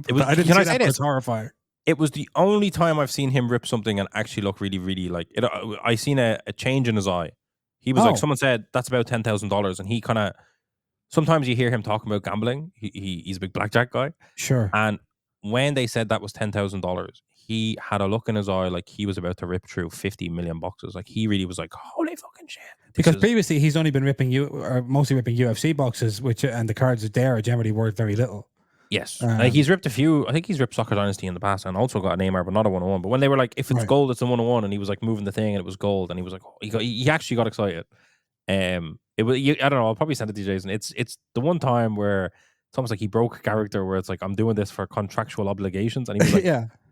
Speaker 2: It was,
Speaker 1: I didn't
Speaker 2: can
Speaker 1: see
Speaker 2: I
Speaker 1: that,
Speaker 2: say
Speaker 1: but
Speaker 2: this?
Speaker 1: it's horrifying.
Speaker 2: It was the only time I've seen him rip something and actually look really, really like it. I seen a change in his eye. He was like, someone said that's about $10,000, and he kind of. Sometimes you hear him talking about gambling. He's a big blackjack guy.
Speaker 1: Sure.
Speaker 2: And when they said that was $10,000, he had a look in his eye like he was about to rip through 50 million boxes. Like he really was like, holy fucking shit.
Speaker 1: Because previously he's only been mostly ripping UFC boxes, and the cards there are generally worth very little.
Speaker 2: Yes. He's ripped a few. I think he's ripped Soccer Dynasty in the past and also got a Neymar, but not a 101. But when they were like, if it's gold, it's a 101, and he was like moving the thing and it was gold, and he was like, he actually got excited. It was, I don't know, I'll probably send it to you, Jason. It's the one time where it's almost like he broke character, where it's like, I'm doing this for contractual obligations, and he was like,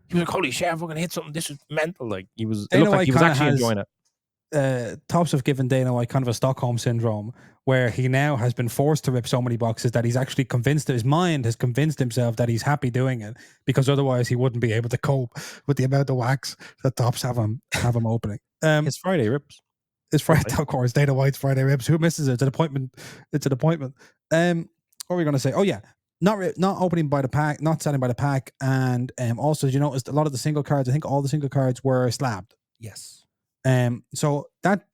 Speaker 2: he was like, holy shit, I'm fucking hit something. This is mental. Like it looked like he was actually enjoying it.
Speaker 1: Tops have given Dana White kind of a Stockholm syndrome, where he now has been forced to rip so many boxes that he's actually his mind has convinced himself that he's happy doing it, because otherwise he wouldn't be able to cope with the amount of wax that Tops have him opening.
Speaker 2: His Friday rips.
Speaker 1: It's Friday, of course. Dana White's Friday rips. Who misses it? It's an appointment. It's an appointment. What were we going to say? Oh yeah, not opening by the pack, not selling by the pack, and also, you noticed a lot of the single cards. I think all the single cards were slabbed.
Speaker 2: Yes.
Speaker 1: So that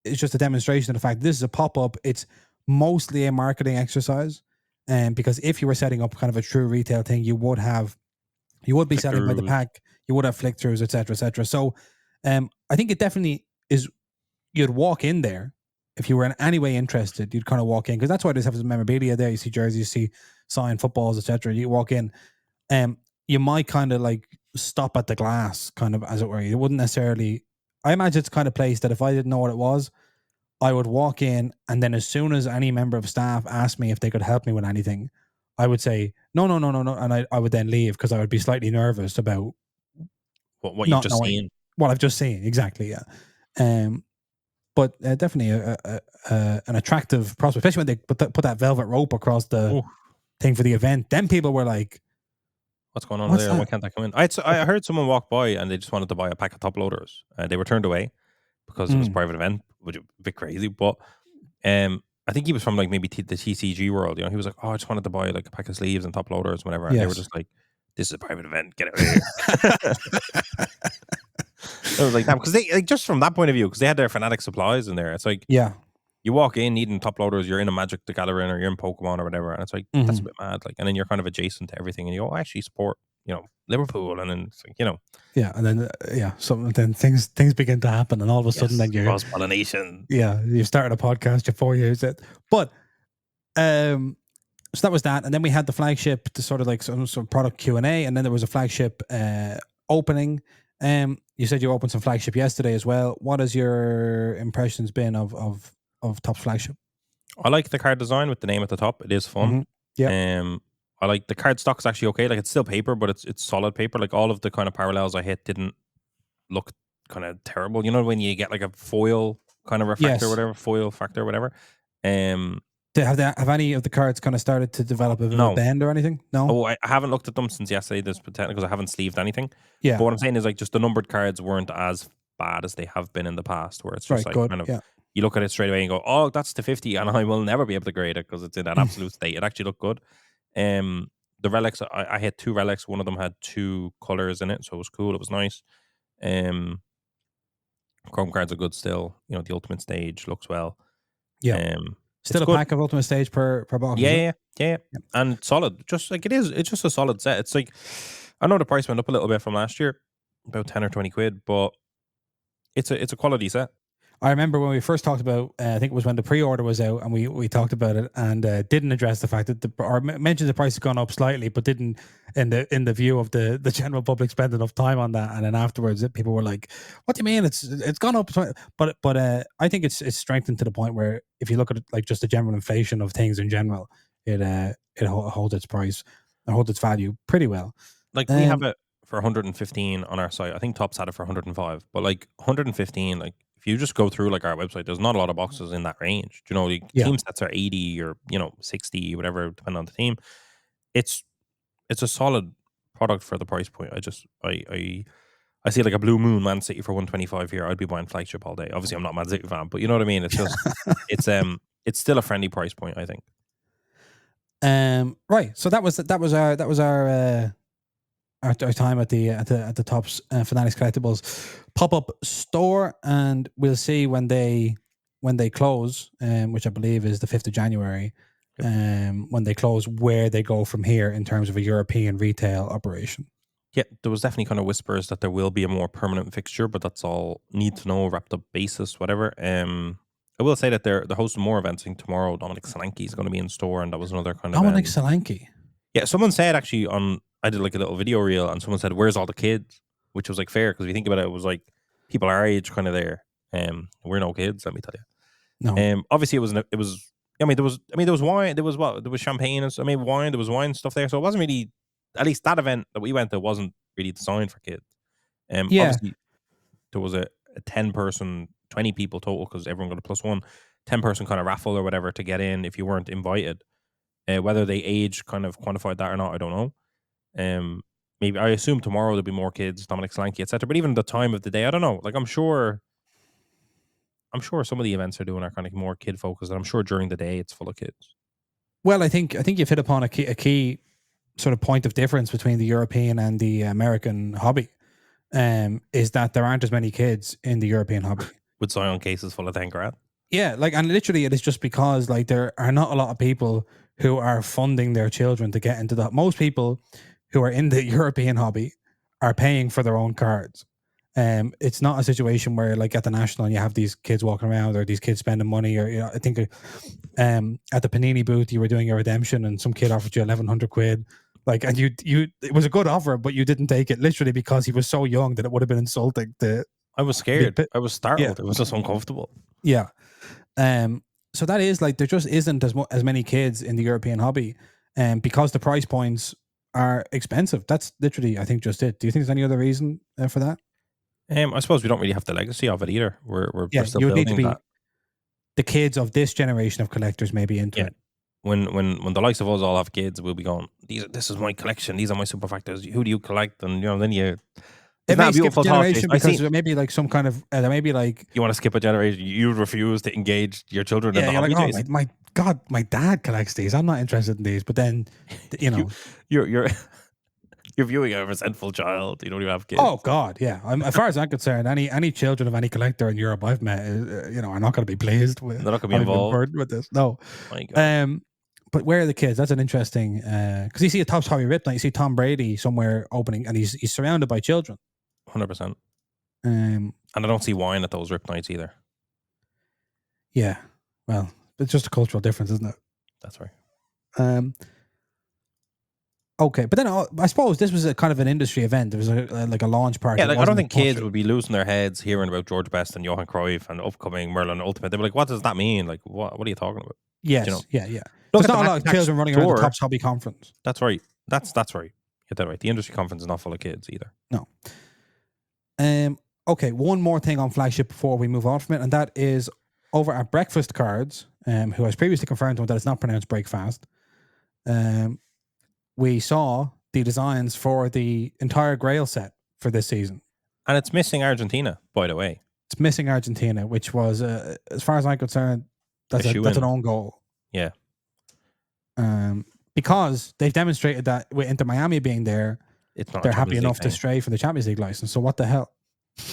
Speaker 1: is just a demonstration of the fact this is a pop-up. It's mostly a marketing exercise, because if you were setting up kind of a true retail thing, you would be selling by the pack, you would have flick-throughs, etc. So I think it definitely is. You'd walk in there if you were in any way interested. You'd kind of walk in, because that's why they have some memorabilia there. You see jerseys, you see signed footballs, etc. You walk in, you might kind of like stop at the glass, kind of, as it were. You wouldn't necessarily. I imagine it's the kind of place that if I didn't know what it was, I would walk in, and then as soon as any member of staff asked me if they could help me with anything, I would say no, and I would then leave, because I would be slightly nervous about
Speaker 2: what you've just seen.
Speaker 1: What I've just seen, exactly, yeah. But definitely an attractive prospect, especially when they put that velvet rope across the thing for the event. Then people were like,
Speaker 2: what's going on there? Why can't that come in? I heard someone walk by and they just wanted to buy a pack of top loaders. They were turned away because it was a private event, which is a bit crazy. But I think he was from like maybe the TCG world. He was like, oh, I just wanted to buy like a pack of sleeves and top loaders, whatever. And they were just like, this is a private event. Get out of here. It was like that, because they, like, just from that point of view, because they had their Fanatics supplies in there. It's like, you walk in needing top loaders, you're in a Magic the Gathering or you're in Pokemon or whatever, and it's like, that's a bit mad. Like, and then you're kind of adjacent to everything, and you go, I actually support, Liverpool, and then it's like,
Speaker 1: and then then things begin to happen, and all of a sudden, then you're
Speaker 2: cross pollination.
Speaker 1: You started a podcast, you're 4 years in, but so that was that, and then we had the flagship, to sort of like some product Q&A, and then there was a flagship opening. You said you opened some flagship yesterday as well. What has your impressions been of Top's flagship?
Speaker 2: I like the card design with the name at the top. It is fun.
Speaker 1: Yeah.
Speaker 2: I like the card stock's actually okay. Like, it's still paper, but it's solid paper. Like, all of the kind of parallels I hit didn't look kind of terrible. When you get like a foil kind of refractor or whatever, foil factor or whatever.
Speaker 1: Have any of the cards kind of started to develop a bit of a bend or anything? No.
Speaker 2: Oh, I haven't looked at them since yesterday. There's potential, because I haven't sleeved anything.
Speaker 1: Yeah.
Speaker 2: But what I'm saying is, like, just the numbered cards weren't as bad as they have been in the past, where it's just you look at it straight away and go, oh, that's to 50, and I will never be able to grade it because it's in that absolute state. It actually looked good. the relics, I had 2 relics. One of them had 2 colors in it, so it was cool. It was nice. Chrome cards are good still. You know, the ultimate stage looks well.
Speaker 1: Yeah.
Speaker 2: It's
Speaker 1: Still a
Speaker 2: good.
Speaker 1: pack of Ultimate Stage per box. is it?
Speaker 2: Yeah. And solid. Just like it is. It's just a solid set. It's like, I know the price went up a little bit from last year, about 10 or 20 quid, but it's a quality set.
Speaker 1: I remember when we first talked about, I think it was when the pre-order was out, and we talked about it, and didn't address the fact that or mentioned the price has gone up slightly, but didn't in the view of the general public spend enough time on that. And then afterwards, people were like, "What do you mean it's gone up?" But I think it's strengthened to the point where if you look at it, like just the general inflation of things in general, it holds its price and holds its value pretty well.
Speaker 2: Like we have it for 115 on our site. I think Topps had it for 105, but like 115, like if you just go through like our website, there's not a lot of boxes in that range. You know, like
Speaker 1: Yeah.
Speaker 2: team sets are 80 or 60, whatever, depending on the team. It's a solid product for the price point. I see like a Blue Moon Man City for 125 here. I'd be buying flagship all day. Obviously, I'm not a Man City fan, but you know what I mean. It's just it's still a friendly price point, I think.
Speaker 1: Right. So that was our time at the Topps Fanatics Collectibles pop-up store, and we'll see when they close, which I believe is the 5th of January. When they close, where they go from here in terms of a European retail operation.
Speaker 2: Yeah, there was definitely kind of whispers that there will be a more permanent fixture, but that's all need to know, wrapped up basis, whatever. I will say that they're hosting more events. I think tomorrow Dominic Solanke is going to be in store, and that was another kind of
Speaker 1: Dominic Solanke.
Speaker 2: Yeah, someone said actually I did like a little video reel, and someone said, "Where's all the kids?" Which was like fair, because if you think about it, it was like people our age kind of there. We're no kids, let me tell you.
Speaker 1: No.
Speaker 2: Obviously it was. I mean, there was wine. There was champagne. And wine. There was wine stuff there. So it wasn't really. At least that event that we went to wasn't really designed for kids.
Speaker 1: Yeah.
Speaker 2: Obviously there was a 10-person, 20 people total, because everyone got a +1, 10-person kind of raffle or whatever to get in if you weren't invited. Whether they age kind of quantified that or not, I don't know. Maybe I assume tomorrow there'll be more kids, Dominic Solanke, etc. But even the time of the day, I don't know. Like I'm sure some of the events are doing are kind of more kid focused, and I'm sure during the day it's full of kids.
Speaker 1: Well, I think you've hit upon a key sort of point of difference between the European and the American hobby. Is that there aren't as many kids in the European hobby.
Speaker 2: With Zion cases full of 10 grand.
Speaker 1: Yeah, like, and literally it is just because like there are not a lot of people who are funding their children to get into that. Most people who are in the European hobby are paying for their own cards. It's not a situation where like at the National and you have these kids walking around or these kids spending money, or I think at the Panini booth you were doing a redemption and some kid offered you 1,100 quid. Like, and you it was a good offer, but you didn't take it literally because he was so young that it would have been insulting to.
Speaker 2: I was scared. I was startled.
Speaker 1: Yeah.
Speaker 2: It was just uncomfortable.
Speaker 1: Yeah. So that is like there just isn't as many kids in the European hobby, because the price points are expensive. That's literally, I think, just it. Do you think there's any other reason for that?
Speaker 2: I suppose we don't really have the legacy of it either. We're still
Speaker 1: you would
Speaker 2: building
Speaker 1: need to be
Speaker 2: that.
Speaker 1: The kids of this generation of collectors maybe into it.
Speaker 2: When the likes of us all have kids, we'll be going, this is my collection. These are my super factors. Who do you collect? And then you.
Speaker 1: It may skip a generation because
Speaker 2: there
Speaker 1: may be like some kind of there may be like
Speaker 2: you want to skip a generation. You refuse to engage your children in the hobby.
Speaker 1: Like, oh my God, my dad collects these. I'm not interested in these. But then
Speaker 2: you're viewing a resentful child. You don't even have kids.
Speaker 1: Oh God, yeah. As far as I'm concerned, any children of any collector in Europe I've met, are not going to be pleased with.
Speaker 2: They're not going to be involved
Speaker 1: with this. No.
Speaker 2: My God.
Speaker 1: But where are the kids? That's an interesting because you see a Topps Hobby Rip Night, you see Tom Brady somewhere opening, and he's surrounded by children.
Speaker 2: 100%. And I don't see wine at those Rip Nights either.
Speaker 1: Yeah. Well, it's just a cultural difference, isn't it?
Speaker 2: That's right.
Speaker 1: Okay, but then I suppose this was a kind of an industry event. There was a launch party.
Speaker 2: Yeah, like I don't think kids would be losing their heads hearing about George Best and Johan Cruyff and upcoming Merlin Ultimate. They'd be like, "What does that mean? Like, what are you talking about?"
Speaker 1: Yes, yeah.
Speaker 2: There's
Speaker 1: not a lot of children running around the Topps Hobby Conference.
Speaker 2: That's right. That's right. Get that right. The industry conference is not full of kids either.
Speaker 1: No. Okay, one more thing on flagship before we move on from it, and that is over at Breakfast Cards, who has previously confirmed to him that it's not pronounced Breakfast. We saw the designs for the entire Grail set for this season.
Speaker 2: And it's missing Argentina, by the way.
Speaker 1: It's missing Argentina, which was, as far as I'm concerned, that's an own goal.
Speaker 2: Yeah.
Speaker 1: because they've demonstrated that with Inter Miami being there,
Speaker 2: It's not.
Speaker 1: they're
Speaker 2: a
Speaker 1: happy
Speaker 2: Champions League
Speaker 1: enough to
Speaker 2: thing.
Speaker 1: stray from the Champions League license. So what the hell?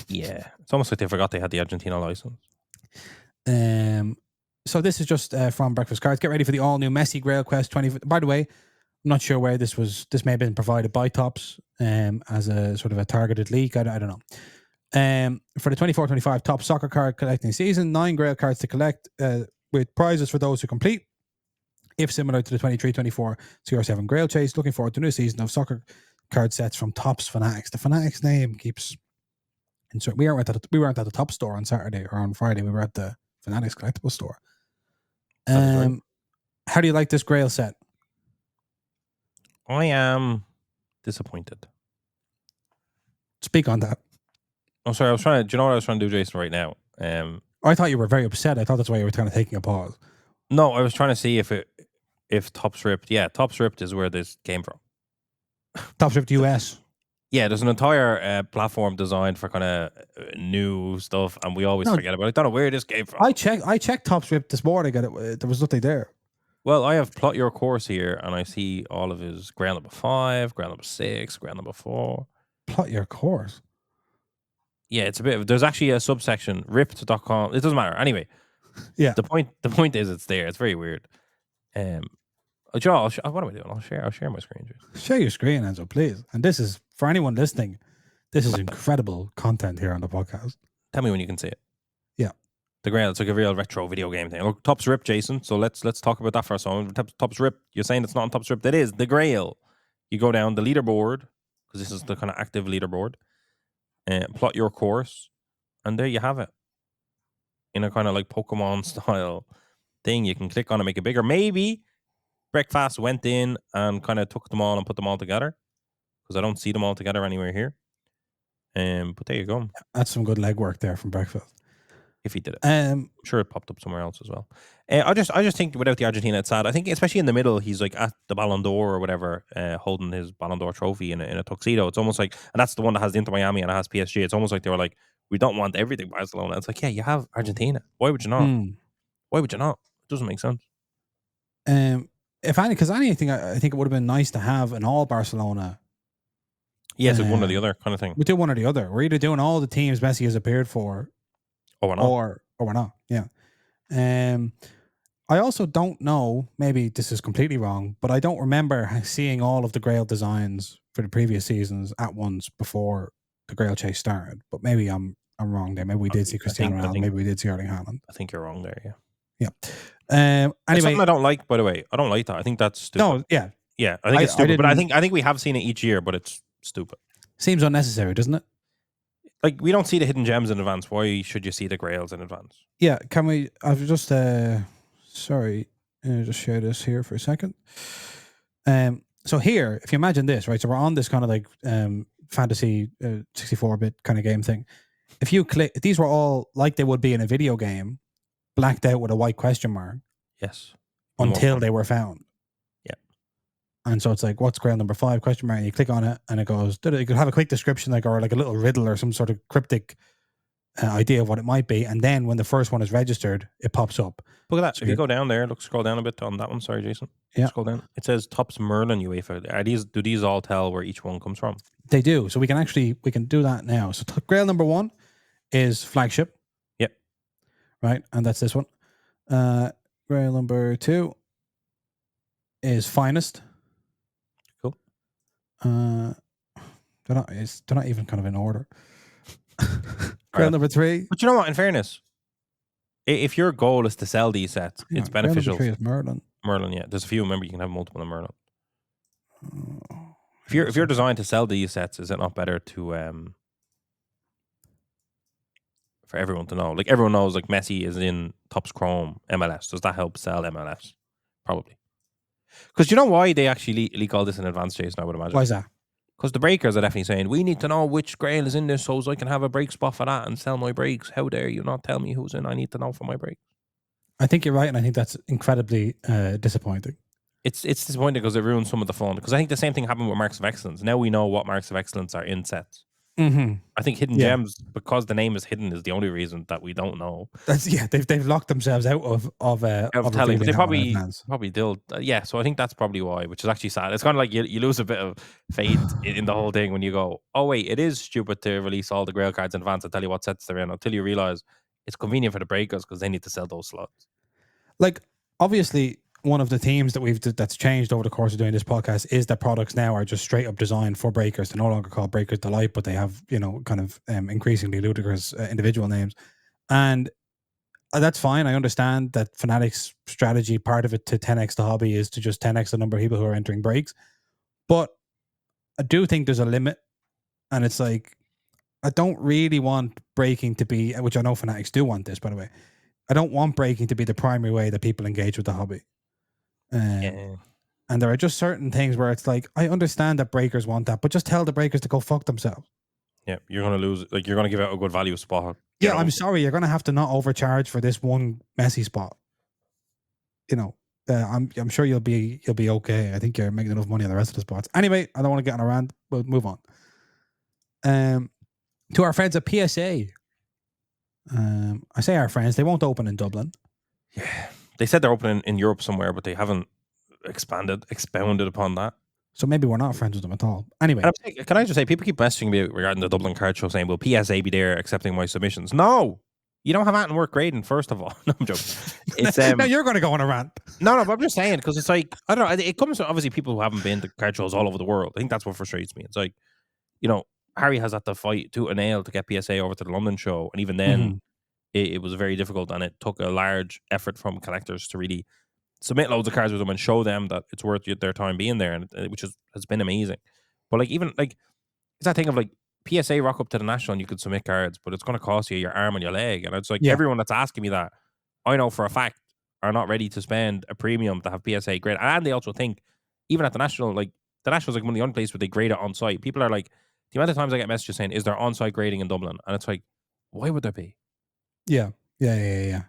Speaker 2: Yeah, it's almost like they forgot they had the Argentina license.
Speaker 1: So this is just from Breakfast Cards. Get ready for the all new Messi Grail Quest 20. By the way, I'm not sure where this was. This may have been provided by Topps as a sort of a targeted leak. I don't know. For the 24-25 Top Soccer Card collecting season, 9 Grail cards to collect with prizes for those who complete. If similar to the 23-24 CR7 Grail Chase, looking forward to a new season of soccer card sets from Topps Fanatics. The Fanatics name keeps. We weren't at the Top store on Saturday or on Friday. We were at the Fanatics collectible store.
Speaker 2: That is right.
Speaker 1: How do you like this Grail set?
Speaker 2: I am disappointed.
Speaker 1: Speak on that.
Speaker 2: Oh, sorry. I was trying to. Do you know what I was trying to do, Jason? Right now.
Speaker 1: I thought you were very upset. I thought that's why you were kind of taking a pause.
Speaker 2: No, I was trying to see if Topps Ripped. Yeah, Topps Ripped is where this came from.
Speaker 1: Topps Ripped US.
Speaker 2: Yeah, there's an entire platform designed for kind of new stuff, and we always forget about it. I don't know where this came from.
Speaker 1: I checked Topps Ripped this morning, and there was nothing there.
Speaker 2: Well, I have Plot Your Course here, and I see all of his Grail number 5, Grail number 6, Grail number 4.
Speaker 1: Plot Your Course?
Speaker 2: Yeah, it's a bit. There's actually a subsection, ripped.com. It doesn't matter. Anyway,
Speaker 1: yeah.
Speaker 2: The point is it's there. It's very weird. Joe, what am I doing? I'll share my screen.
Speaker 1: Share your screen, Enzo, please. And this is, for anyone listening, this is incredible content here on the podcast.
Speaker 2: Tell me when you can see it.
Speaker 1: Yeah.
Speaker 2: The Grail, it's like a real retro video game thing. Look, Topps Ripped, Jason. So let's talk about that for a second. Topps Ripped, you're saying it's not on Topps Ripped. It is. The Grail. You go down the leaderboard, because this is the kind of active leaderboard, and plot your course, and there you have it. In a kind of like Pokemon style thing. You can click on it, make it bigger. Maybe Breakfast went in and kind of took them all and put them all together, because I don't see them all together anywhere here. But there you go.
Speaker 1: That's some good legwork there from Breakfast.
Speaker 2: If he did it,
Speaker 1: I'm
Speaker 2: sure it popped up somewhere else as well. I just think without the Argentina, it's sad. I think especially in the middle, he's like at the Ballon d'Or or whatever, holding his Ballon d'Or trophy in a tuxedo. It's almost like, and that's the one that has the Inter Miami and it has PSG. It's almost like they were like, we don't want everything Barcelona. It's like, yeah, you have Argentina. Why would you not? Why would you not? It doesn't make sense.
Speaker 1: If any, because anything, I think it would have been nice to have an all Barcelona.
Speaker 2: Yeah, it's like one or the other kind of thing.
Speaker 1: We do one or the other. We're either doing all the teams Messi has appeared for,
Speaker 2: or we're not.
Speaker 1: Or we're not. Yeah. I also don't know. Maybe this is completely wrong, but I don't remember seeing all of the Grail designs for the previous seasons at once before the Grail chase started. But maybe I'm wrong there. Maybe we did see Cristiano Ronaldo. Maybe we did see Erling Haaland.
Speaker 2: I think you're wrong there. Yeah.
Speaker 1: Yeah. Anyway,
Speaker 2: something I don't like, by the way. I don't like that. I think that's stupid.
Speaker 1: No, yeah.
Speaker 2: Yeah, I think it's stupid. But I think we have seen it each year, but it's stupid.
Speaker 1: Seems unnecessary, doesn't it?
Speaker 2: Like, we don't see the hidden gems in advance. Why should you see the Grails in advance?
Speaker 1: Yeah, can we? I've just sorry, just share this here for a second. So here, if you imagine this, right? So we're on this kind of like fantasy 64-bit kind of game thing. If you click, these were all like they would be in a video game, blacked out with a white question mark.
Speaker 2: Yes.
Speaker 1: Until they were found.
Speaker 2: Yeah.
Speaker 1: And so it's like, what's Grail number 5 question mark? And you click on it, and it goes. You could have a quick description, like, or like a little riddle or some sort of cryptic idea of what it might be, and then when the first one is registered, it pops up.
Speaker 2: Look at that. So if you go down there, scroll down a bit on that one. Sorry, Jason.
Speaker 1: Yeah.
Speaker 2: Scroll down. It says Topps Merlin UEFA. Do these all tell where each one comes from?
Speaker 1: They do. So we can do that now. So Grail number 1 is flagship.
Speaker 2: Yep.
Speaker 1: Right, and that's this one. Grail number 2 is finest.
Speaker 2: Cool.
Speaker 1: They're not even kind of in order. Grail number 3.
Speaker 2: But you know what? In fairness, if your goal is to sell these sets, it's beneficial.
Speaker 1: Grail number 3 is Merlin.
Speaker 2: Merlin, yeah. There's a few. Remember, you can have multiple in Merlin. If you're designed to sell these sets, is it not better to for everyone to know? Like, everyone knows, like, Messi is in Topps Chrome MLS. Does that help sell MLS? Probably. Because you know why they actually leak all this in advance, Jason, I would imagine.
Speaker 1: Why is that?
Speaker 2: Because the breakers are definitely saying, we need to know which Grail is in this so I can have a break spot for that and sell my breaks. How dare you not tell me who's in? I need to know for my break.
Speaker 1: I think you're right, and I think that's incredibly disappointing.
Speaker 2: It's disappointing because it ruins some of the fun. Because I think the same thing happened with Marks of Excellence. Now we know what Marks of Excellence are in sets.
Speaker 1: Mm-hmm.
Speaker 2: I think Hidden
Speaker 1: Yeah.
Speaker 2: Gems, because the name is hidden, is the only reason that we don't know.
Speaker 1: They've locked themselves out of
Speaker 2: Telling, but
Speaker 1: revealing
Speaker 2: they
Speaker 1: that one in advance.
Speaker 2: probably do. Yeah, so I think that's probably why, which is actually sad. It's kind of like you lose a bit of faith in the whole thing when you go, oh wait, it is stupid to release all the Grail cards in advance and tell you what sets they're in, until you realize it's convenient for the breakers because they need to sell those slots.
Speaker 1: Like, obviously, one of the themes that's changed over the course of doing this podcast is that products now are just straight up designed for breakers. They're no longer called Breakers Delight, but they have, kind of increasingly ludicrous individual names. And that's fine. I understand that Fanatics' strategy, part of it to 10x the hobby, is to just 10x the number of people who are entering breaks. But I do think there's a limit. And it's like, I don't really want breaking to be, which I know Fanatics do want this, by the way. I don't want breaking to be the primary way that people engage with the hobby.
Speaker 2: Yeah.
Speaker 1: And there are just certain things where it's like, I understand that breakers want that, but just tell the breakers to go fuck themselves.
Speaker 2: Yeah, you're going to lose. Like, you're going to give out a good value spot.
Speaker 1: Yeah, I'm sorry. You're going to have to not overcharge for this one Messi spot. I'm sure you'll be okay. I think you're making enough money on the rest of the spots. Anyway, I don't want to get on a rant. We'll move on. To our friends at PSA. I say our friends. They won't open in Dublin.
Speaker 2: Yeah, they said they're opening in Europe somewhere, but they haven't expounded upon that.
Speaker 1: So maybe we're not friends with them at all. Anyway.
Speaker 2: Can I just say, people keep messaging me regarding the Dublin card show saying, will PSA be there accepting my submissions? No! You don't have that in work grading, first of all. No, I'm joking. It's,
Speaker 1: now you're going to go on a rant.
Speaker 2: No, but I'm just saying, because it's like, I don't know, it comes to obviously people who haven't been to card shows all over the world. I think that's what frustrates me. It's like, Harry has had to fight tooth and nail to get PSA over to the London show. And even then, it was very difficult, and it took a large effort from collectors to really submit loads of cards with them and show them that it's worth their time being there, and which has been amazing. But like, even like, it's that thing of like, PSA rock up to the national and you could submit cards, but it's going to cost you your arm and your leg. And it's like, everyone that's asking me that, I know for a fact, are not ready to spend a premium to have PSA grade. And they also think, even at the national, like, the national is like one of the only places where they grade it on site. People are like, the amount of times I get messages saying, is there on site grading in Dublin? And it's like, why would there be?
Speaker 1: Yeah. But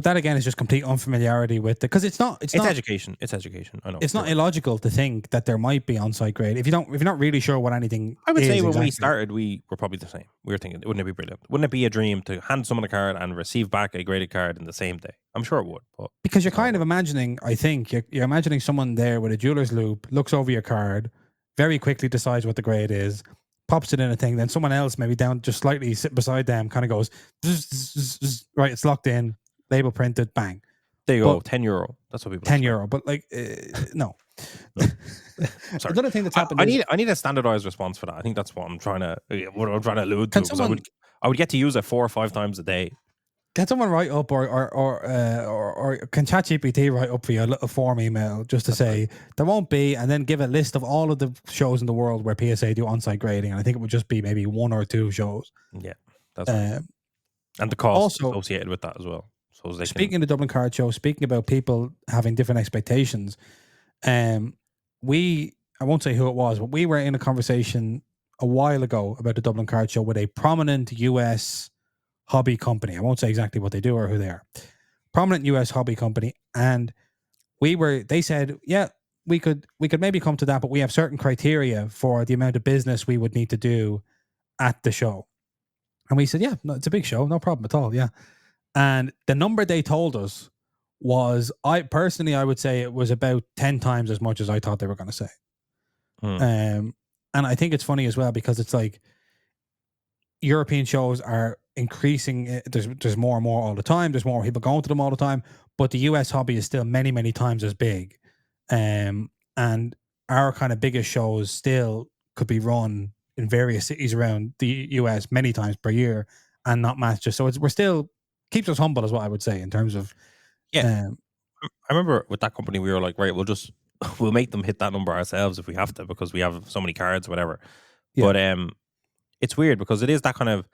Speaker 1: that again is just complete unfamiliarity with it, because it's not
Speaker 2: education. It's education. I know.
Speaker 1: It's not illogical to think that there might be on-site grade if you're not really sure what anything.
Speaker 2: I would say when we started, we were probably the same. We were thinking, wouldn't it be brilliant? Wouldn't it be a dream to hand someone a card and receive back a graded card in the same day? I'm sure it would, but
Speaker 1: because you're kind of imagining. I think you're imagining someone there with a jeweler's loop, looks over your card, very quickly decides what the grade is, pops it in a thing. Then someone else, maybe down just slightly sitting beside them, kind of goes, right, it's locked in. Label printed, bang.
Speaker 2: There you go, €10. That's what people.
Speaker 1: €10, but like, no.
Speaker 2: Sorry.
Speaker 1: Another thing that's happened.
Speaker 2: I need a standardized response for that. I think that's what I'm trying to allude to. Because I would get to use it 4 or 5 times a day.
Speaker 1: Can someone write up, or can ChatGPT write up for you a little form email just to say there won't be, and then give a list of all of the shows in the world where PSA do on-site grading, and I think it would just be maybe 1 or 2 shows.
Speaker 2: Yeah, that's right. And the cost associated with that as well. So
Speaker 1: speaking of the Dublin Card Show, speaking about people having different expectations, I won't say who it was, but we were in a conversation a while ago about the Dublin Card Show with a prominent US hobby company. I won't say exactly what they do or who they are. Prominent US hobby company, and they said, yeah, we could maybe come to that, but we have certain criteria for the amount of business we would need to do at the show. And we said, yeah, no, it's a big show, no problem at all, yeah. And the number they told us was, I would say it was about 10 times as much as I thought they were going to say. And I think it's funny as well, because it's like European shows are increasing. There's more and more all the time. There's more people going to them all the time. But the US hobby is still many, many times as big. And our kind of biggest shows still could be run in various cities around the US many times per year and not matches. So we're still keeps us humble, is what I would say, in terms of.
Speaker 2: Yeah. I remember with that company, we were like, right, we'll make them hit that number ourselves if we have to, because we have so many cards, whatever. Yeah. But it's weird, because it is that kind of,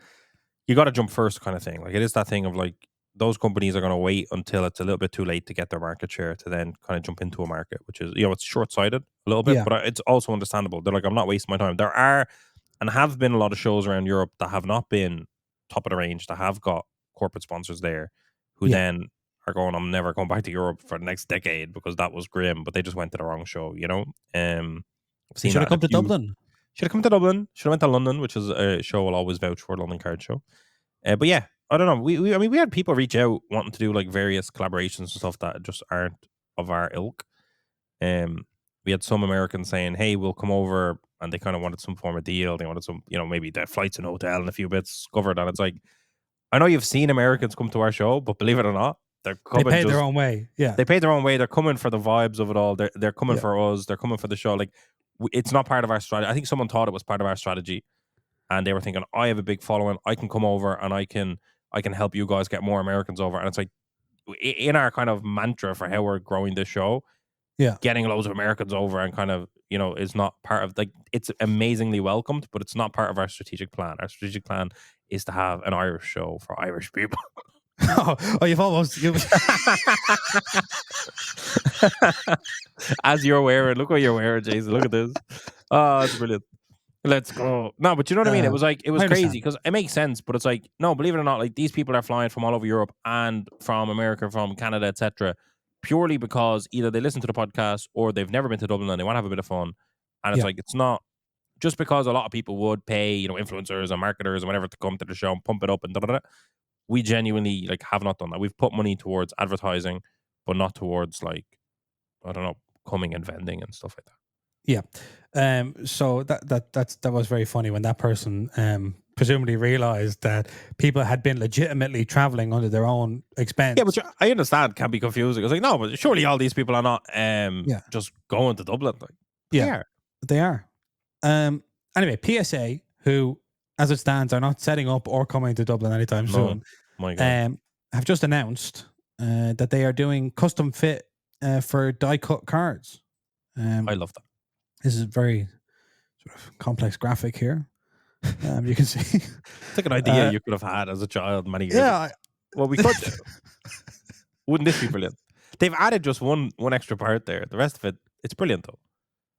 Speaker 2: you got to jump first kind of thing. Like, it is that thing of like, those companies are going to wait until it's a little bit too late to get their market share to then kind of jump into a market, which is, it's short-sighted a little bit, but it's also understandable. They're like, I'm not wasting my time. There are, and have been, a lot of shows around Europe that have not been top of the range, that have got corporate sponsors there who then are going, I'm never going back to Europe for the next decade because that was grim, but they just went to the wrong show,
Speaker 1: Should have come to Dublin.
Speaker 2: Should have come to Dublin. Should have went to London, which is a show I'll always vouch for, London Card Show. But yeah, I don't know. I mean, we had people reach out wanting to do like various collaborations and stuff that just aren't of our ilk. We had some Americans saying, "Hey, we'll come over," and they kind of wanted some form of deal. They wanted some, maybe the flights and hotel and a few bits covered. And it's like, I know you've seen Americans come to our show, but believe it or not, they're
Speaker 1: They
Speaker 2: coming.
Speaker 1: paid their own way. Yeah,
Speaker 2: They paid their own way. They're coming for the vibes of it all. They're coming for us. They're coming for the show. Like, it's not part of our strategy. I think someone thought it was part of our strategy, and they were thinking, I have a big following. I can come over and I can help you guys get more Americans over. And it's like, in our kind of mantra for how we're growing this show, getting loads of Americans over and kind of, is not part of, like, it's amazingly welcomed, but it's not part of our strategic plan. Our strategic plan is to have an Irish show for Irish people.
Speaker 1: you've almost
Speaker 2: as you're wearing. Look what you're wearing, Jason. Look at this. Oh, it's brilliant. Let's go. No, but you know what I mean? It was like, it was crazy because it makes sense, but it's like, no, believe it or not, like, these people are flying from all over Europe and from America, from Canada, etc., purely because either they listen to the podcast or they've never been to Dublin and they want to have a bit of fun. And it's like, it's not just because a lot of people would pay, influencers and marketers and whatever to come to the show and pump it up and da-da-da. We genuinely, like, have not done that. We've put money towards advertising, but not towards, like, I don't know, coming and vending and stuff like that.
Speaker 1: Yeah. So that was very funny when that person presumably realized that people had been legitimately traveling under their own expense.
Speaker 2: Yeah, but I understand can be confusing. It's like, no, but surely all these people are not just going to Dublin. Like,
Speaker 1: they are. Anyway, PSA, who, as it stands, are not setting up or coming to Dublin anytime soon,
Speaker 2: my God.
Speaker 1: have just announced that they are doing custom fit for die cut cards.
Speaker 2: I love that.
Speaker 1: This is a very sort of complex graphic here. You can see.
Speaker 2: It's like an idea you could have had as a child many years ago. Well, we could. Wouldn't this be brilliant? They've added just one extra part there. The rest of it, it's brilliant though.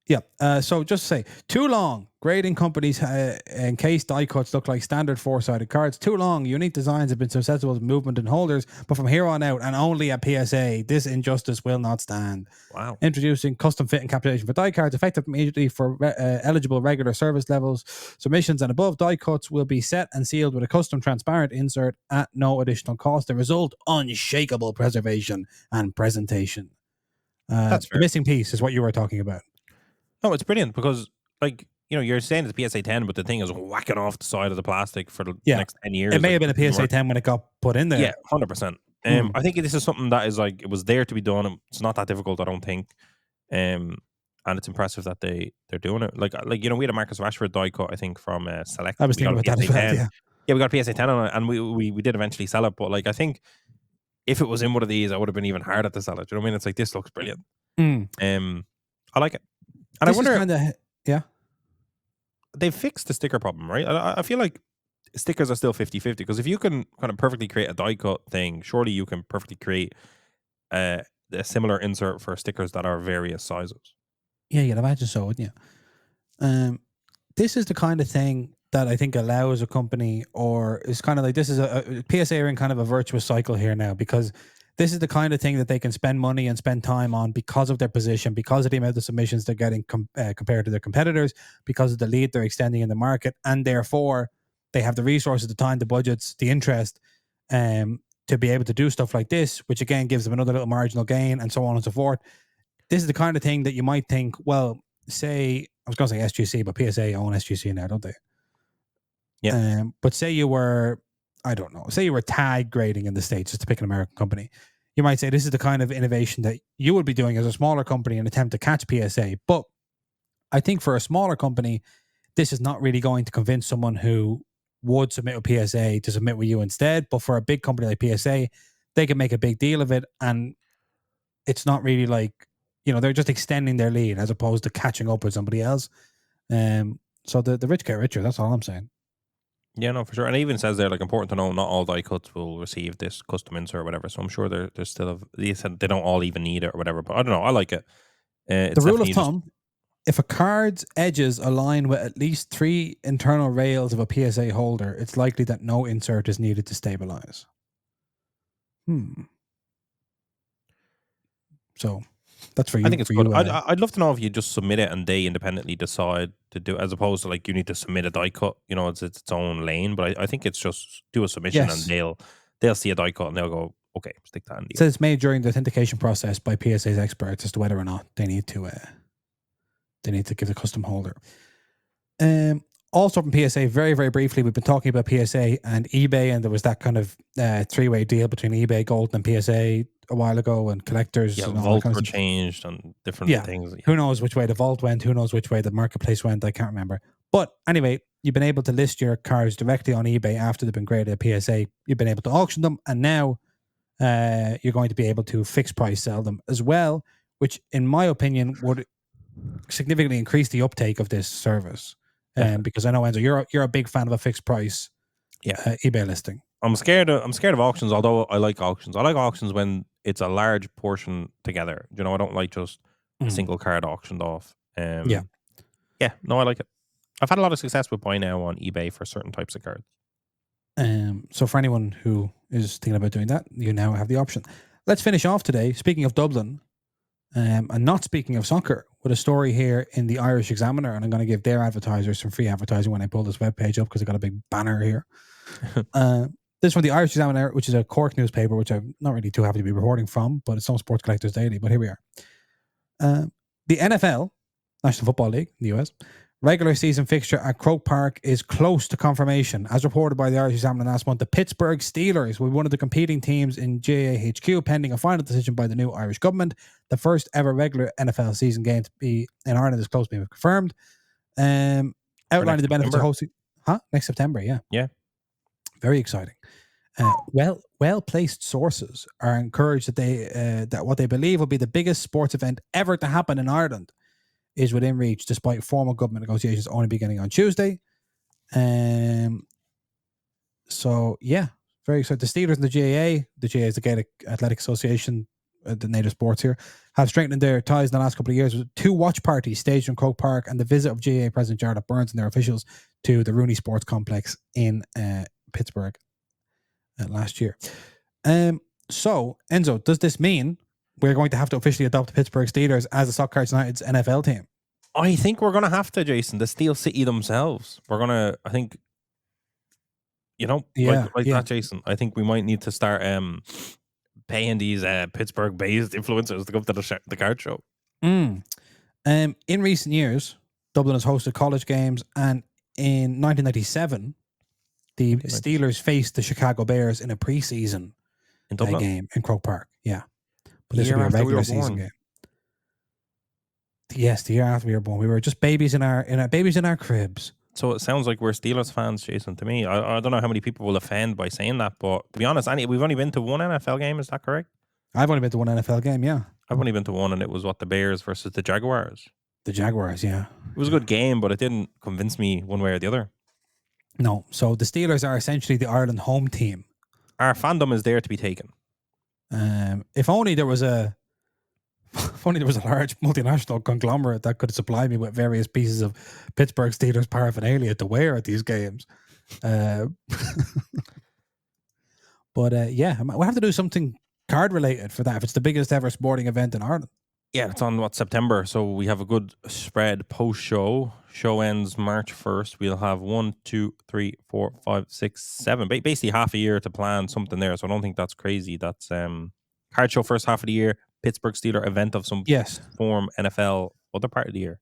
Speaker 1: Yeah. So just to say, too long. Grading companies encase die cuts look like standard four-sided cards. Too long. Unique designs have been susceptible to movement and holders, but from here on out, and only at PSA, this injustice will not stand.
Speaker 2: Wow.
Speaker 1: Introducing custom fit encapsulation for die cards, effective immediately for eligible regular service levels. Submissions and above die cuts will be set and sealed with a custom transparent insert at no additional cost. The result, unshakable preservation and presentation.
Speaker 2: That's fair.
Speaker 1: The missing piece is what you were talking about.
Speaker 2: No, it's brilliant because, like, you're saying it's PSA 10, but the thing is whacking off the side of the plastic for the next 10 years.
Speaker 1: It may have been a PSA 10 when it got put in there.
Speaker 2: Yeah, 100%. I think this is something that is like, it was there to be done. It's not that difficult, I don't think. And it's impressive that they're doing it. Like we had a Marcus Rashford die cut, I think, from Select.
Speaker 1: I was thinking about that as well,
Speaker 2: yeah, we got PSA 10 on it, and we did eventually sell it. But, like, I think if it was in one of these, I would have been even harder to sell it. You know what I mean? It's like, this looks brilliant. I like it. And
Speaker 1: this
Speaker 2: I wonder, they fixed the sticker problem, right? I feel like stickers are still 50-50 because if you can kind of perfectly create a die cut thing, surely you can perfectly create a similar insert for stickers that are various sizes.
Speaker 1: Yeah, you'd imagine so, wouldn't you? This is the kind of thing that I think allows a company, or is kind of like, this is a PSA are in kind of a virtuous cycle here now, because this is the kind of thing that they can spend money and spend time on because of their position, because of the amount of submissions they're getting compared to their competitors, because of the lead they're extending in the market, and therefore they have the resources, the time, the budgets, the interest to be able to do stuff like this, which again gives them another little marginal gain and so on and so forth. This is the kind of thing that you might think, well, say, I was going to say SGC, but PSA own SGC now, don't they?
Speaker 2: Yeah.
Speaker 1: But say you were, I don't know, say you were tag grading in the States, just to pick an American company. You might say this is the kind of innovation that you would be doing as a smaller company in an attempt to catch PSA. But I think for a smaller company, this is not really going to convince someone who would submit with PSA to submit with you instead. But for a big company like PSA, they can make a big deal of it. And it's not really like, they're just extending their lead as opposed to catching up with somebody else. So the rich get richer. That's all I'm saying.
Speaker 2: Yeah, no, for sure. And it even says there, like, important to know, not all die cuts will receive this custom insert or whatever. So I'm sure there's still they said they don't all even need it or whatever. But I don't know. I like it.
Speaker 1: The rule of thumb: if a card's edges align with at least 3 internal rails of a PSA holder, it's likely that no insert is needed to stabilize. So That's for
Speaker 2: I
Speaker 1: you.
Speaker 2: think it's
Speaker 1: For
Speaker 2: good.
Speaker 1: you.
Speaker 2: I'd love to know if you just submit it and they independently decide to do, as opposed to like you need to submit a die cut. You know, it's its own lane. But I think it's just do a submission and
Speaker 1: Yes.
Speaker 2: they'll see a die cut and they'll go, okay, stick that in
Speaker 1: It
Speaker 2: the.
Speaker 1: says it's made during the authentication process by PSA's experts as to whether or not they need to give the custom holder. Also from PSA, very, very briefly, we've been talking about PSA and eBay, and there was that kind of three-way deal between eBay, Gold, and PSA a while ago, and collectors
Speaker 2: Yeah,
Speaker 1: and all that
Speaker 2: vaults
Speaker 1: kind of
Speaker 2: were
Speaker 1: stuff.
Speaker 2: changed and different
Speaker 1: Yeah.
Speaker 2: things.
Speaker 1: Who knows which way the vault went? Who knows which way the marketplace went? I can't remember. But anyway, you've been able to list your cards directly on eBay after they've been graded at PSA. You've been able to auction them, and now you're going to be able to fixed price sell them as well, which, in my opinion, would significantly increase the uptake of this service. Because I know, Enzo, you're a big fan of a fixed price eBay listing.
Speaker 2: I'm scared of auctions, although I like auctions. I like auctions when it's a large portion together. You know, I don't like just a single card auctioned off. Yeah, no, I like it. I've had a lot of success with buy now on eBay for certain types of cards.
Speaker 1: So for anyone who is thinking about doing that, you now have the option. Let's finish off today, speaking of Dublin, and not speaking of soccer, with a story here in the Irish Examiner, and I'm going to give their advertisers some free advertising when I pull this webpage up because I got a big banner here. This is from the Irish Examiner, which is a Cork newspaper, which I'm not really too happy to be reporting from, but it's on Sports Collectors Daily. But here we are. The NFL, National Football League, in the US, regular season fixture at Croke Park is close to confirmation. As reported by the Irish Examiner last month, the Pittsburgh Steelers will be one of the competing teams in GAHQ, pending a final decision by the new Irish government. The first ever regular NFL season game to be in Ireland is close to being confirmed. Outlining the benefits of hosting... Next September, yeah.
Speaker 2: Yeah.
Speaker 1: Very exciting. Well-placed sources are encouraged that what they believe will be the biggest sports event ever to happen in Ireland is within reach, despite formal government negotiations only beginning on Tuesday. So yeah, very excited. The Steelers and the GAA is the Gaelic Athletic Association, the native sports here, have strengthened their ties in the last couple of years with 2 watch parties staged in Croke Park and the visit of GAA President Jarlath Burns and their officials to the Rooney Sports Complex in Pittsburgh last year. So, Enzo, does this mean we're going to have to officially adopt the Pittsburgh Steelers as the Stock Cards United's NFL team?
Speaker 2: I think we're going to have to, Jason. The Steel City themselves. We're going to, I think, that, Jason. I think we might need to start paying these Pittsburgh-based influencers to come to the card show.
Speaker 1: In recent years, Dublin has hosted college games, and in 1997, the Steelers faced the Chicago Bears in a preseason game in Croke Park. Yeah. But this will be a regular season game. Yes, the year after we were born. We were just babies in our cribs.
Speaker 2: So it sounds like we're Steelers fans, Jason, to me. I don't know how many people will offend by saying that, but to be honest, we've only been to one NFL game, is that correct?
Speaker 1: I've only been to one NFL game, yeah.
Speaker 2: I've only been to one, and it was the Bears versus the Jaguars.
Speaker 1: The Jaguars, yeah.
Speaker 2: It was a good game, but it didn't convince me one way or the other.
Speaker 1: No, so the Steelers are essentially the Ireland home team.
Speaker 2: Our fandom is there to be taken.
Speaker 1: If only there was a large multinational conglomerate that could supply me with various pieces of Pittsburgh Steelers paraphernalia to wear at these games. But we'll have to do something card related for that if it's the biggest ever sporting event in Ireland.
Speaker 2: Yeah, it's on September, so we have a good spread post show. Show ends March 1st. We'll have 1, 2, 3, 4, 5, 6, 7. Basically half a year to plan something there. So I don't think that's crazy. That's card show first half of the year, Pittsburgh Steeler event of some form, NFL other part of the year.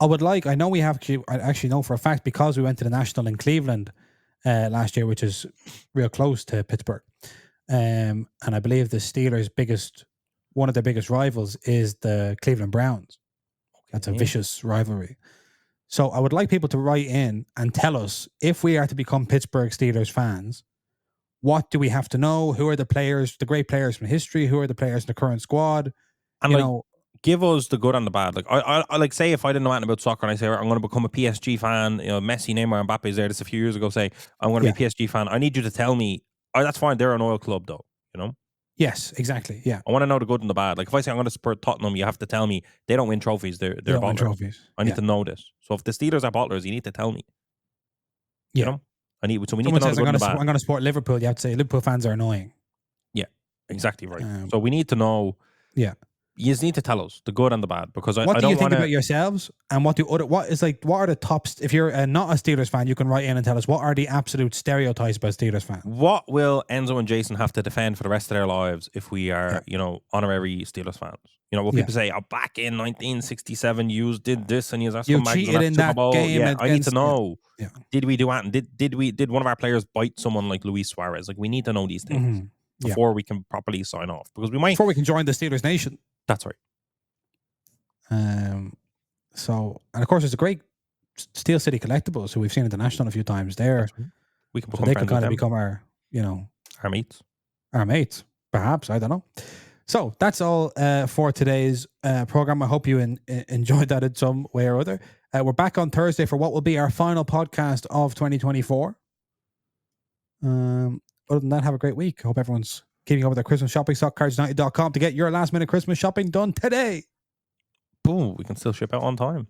Speaker 2: I know we have I actually know for a fact because we went to the National in Cleveland last year, which is real close to Pittsburgh. And I believe the Steelers' one of their biggest rivals is the Cleveland Browns. That's a vicious rivalry. So I would like people to write in and tell us, if we are to become Pittsburgh Steelers fans, what do we have to know? Who are the players, the great players from history? Who are the players in the current squad? And give us the good and the bad. Like I like say if I didn't know anything about soccer and I say I'm going to become a PSG fan, Messi, Neymar, Mbappe is there. This a few years ago. Say I'm going to be a PSG fan. I need you to tell me. That's fine. They're an oil club, though.
Speaker 1: Yes, exactly. Yeah,
Speaker 2: I want to know the good and the bad. Like if I say I'm going to support Tottenham, you have to tell me they don't win trophies. They're
Speaker 1: don't win trophies.
Speaker 2: I need to know this. So if the Steelers are bottlers, you need to tell me.
Speaker 1: Yeah,
Speaker 2: we need to know
Speaker 1: the
Speaker 2: good and the bad.
Speaker 1: I'm going to support Liverpool. You have to say Liverpool fans are annoying.
Speaker 2: Yeah, exactly right. So we need to know.
Speaker 1: Yeah.
Speaker 2: You just need to tell us the good and the bad, because I
Speaker 1: What do
Speaker 2: don't
Speaker 1: you think
Speaker 2: want
Speaker 1: about yourselves, and what are the top? If you're not a Steelers fan, you can write in and tell us what are the absolute stereotypes about Steelers fans.
Speaker 2: What will Enzo and Jason have to defend for the rest of their lives if we are, honorary Steelers fans? Will people say, "Oh, back in 1967, you did this and you are
Speaker 1: You
Speaker 2: scumbags
Speaker 1: cheated
Speaker 2: in
Speaker 1: in
Speaker 2: Super
Speaker 1: that
Speaker 2: Bowl"?
Speaker 1: game
Speaker 2: Yeah, I need to
Speaker 1: against.
Speaker 2: know.
Speaker 1: Yeah.
Speaker 2: Did we do that? And did one of our players bite someone like Luis Suarez? Like, we need to know these things before we can properly sign off, because we might.
Speaker 1: Before we can join the Steelers Nation.
Speaker 2: That's right.
Speaker 1: So, and of course, there's a great Steel City Collectibles who we've seen international a few times there.
Speaker 2: Right. We can become
Speaker 1: so they
Speaker 2: friends
Speaker 1: can kind
Speaker 2: with
Speaker 1: of
Speaker 2: them.
Speaker 1: become our
Speaker 2: mates.
Speaker 1: Our mates, perhaps. I don't know. So that's all for today's program. I hope you enjoyed that in some way or other. We're back on Thursday for what will be our final podcast of 2024. Other than that, have a great week. I hope everyone's keeping up with their Christmas shopping. StockCardsUnited.com to get your last minute Christmas shopping done today.
Speaker 2: Boom, we can still ship out on time.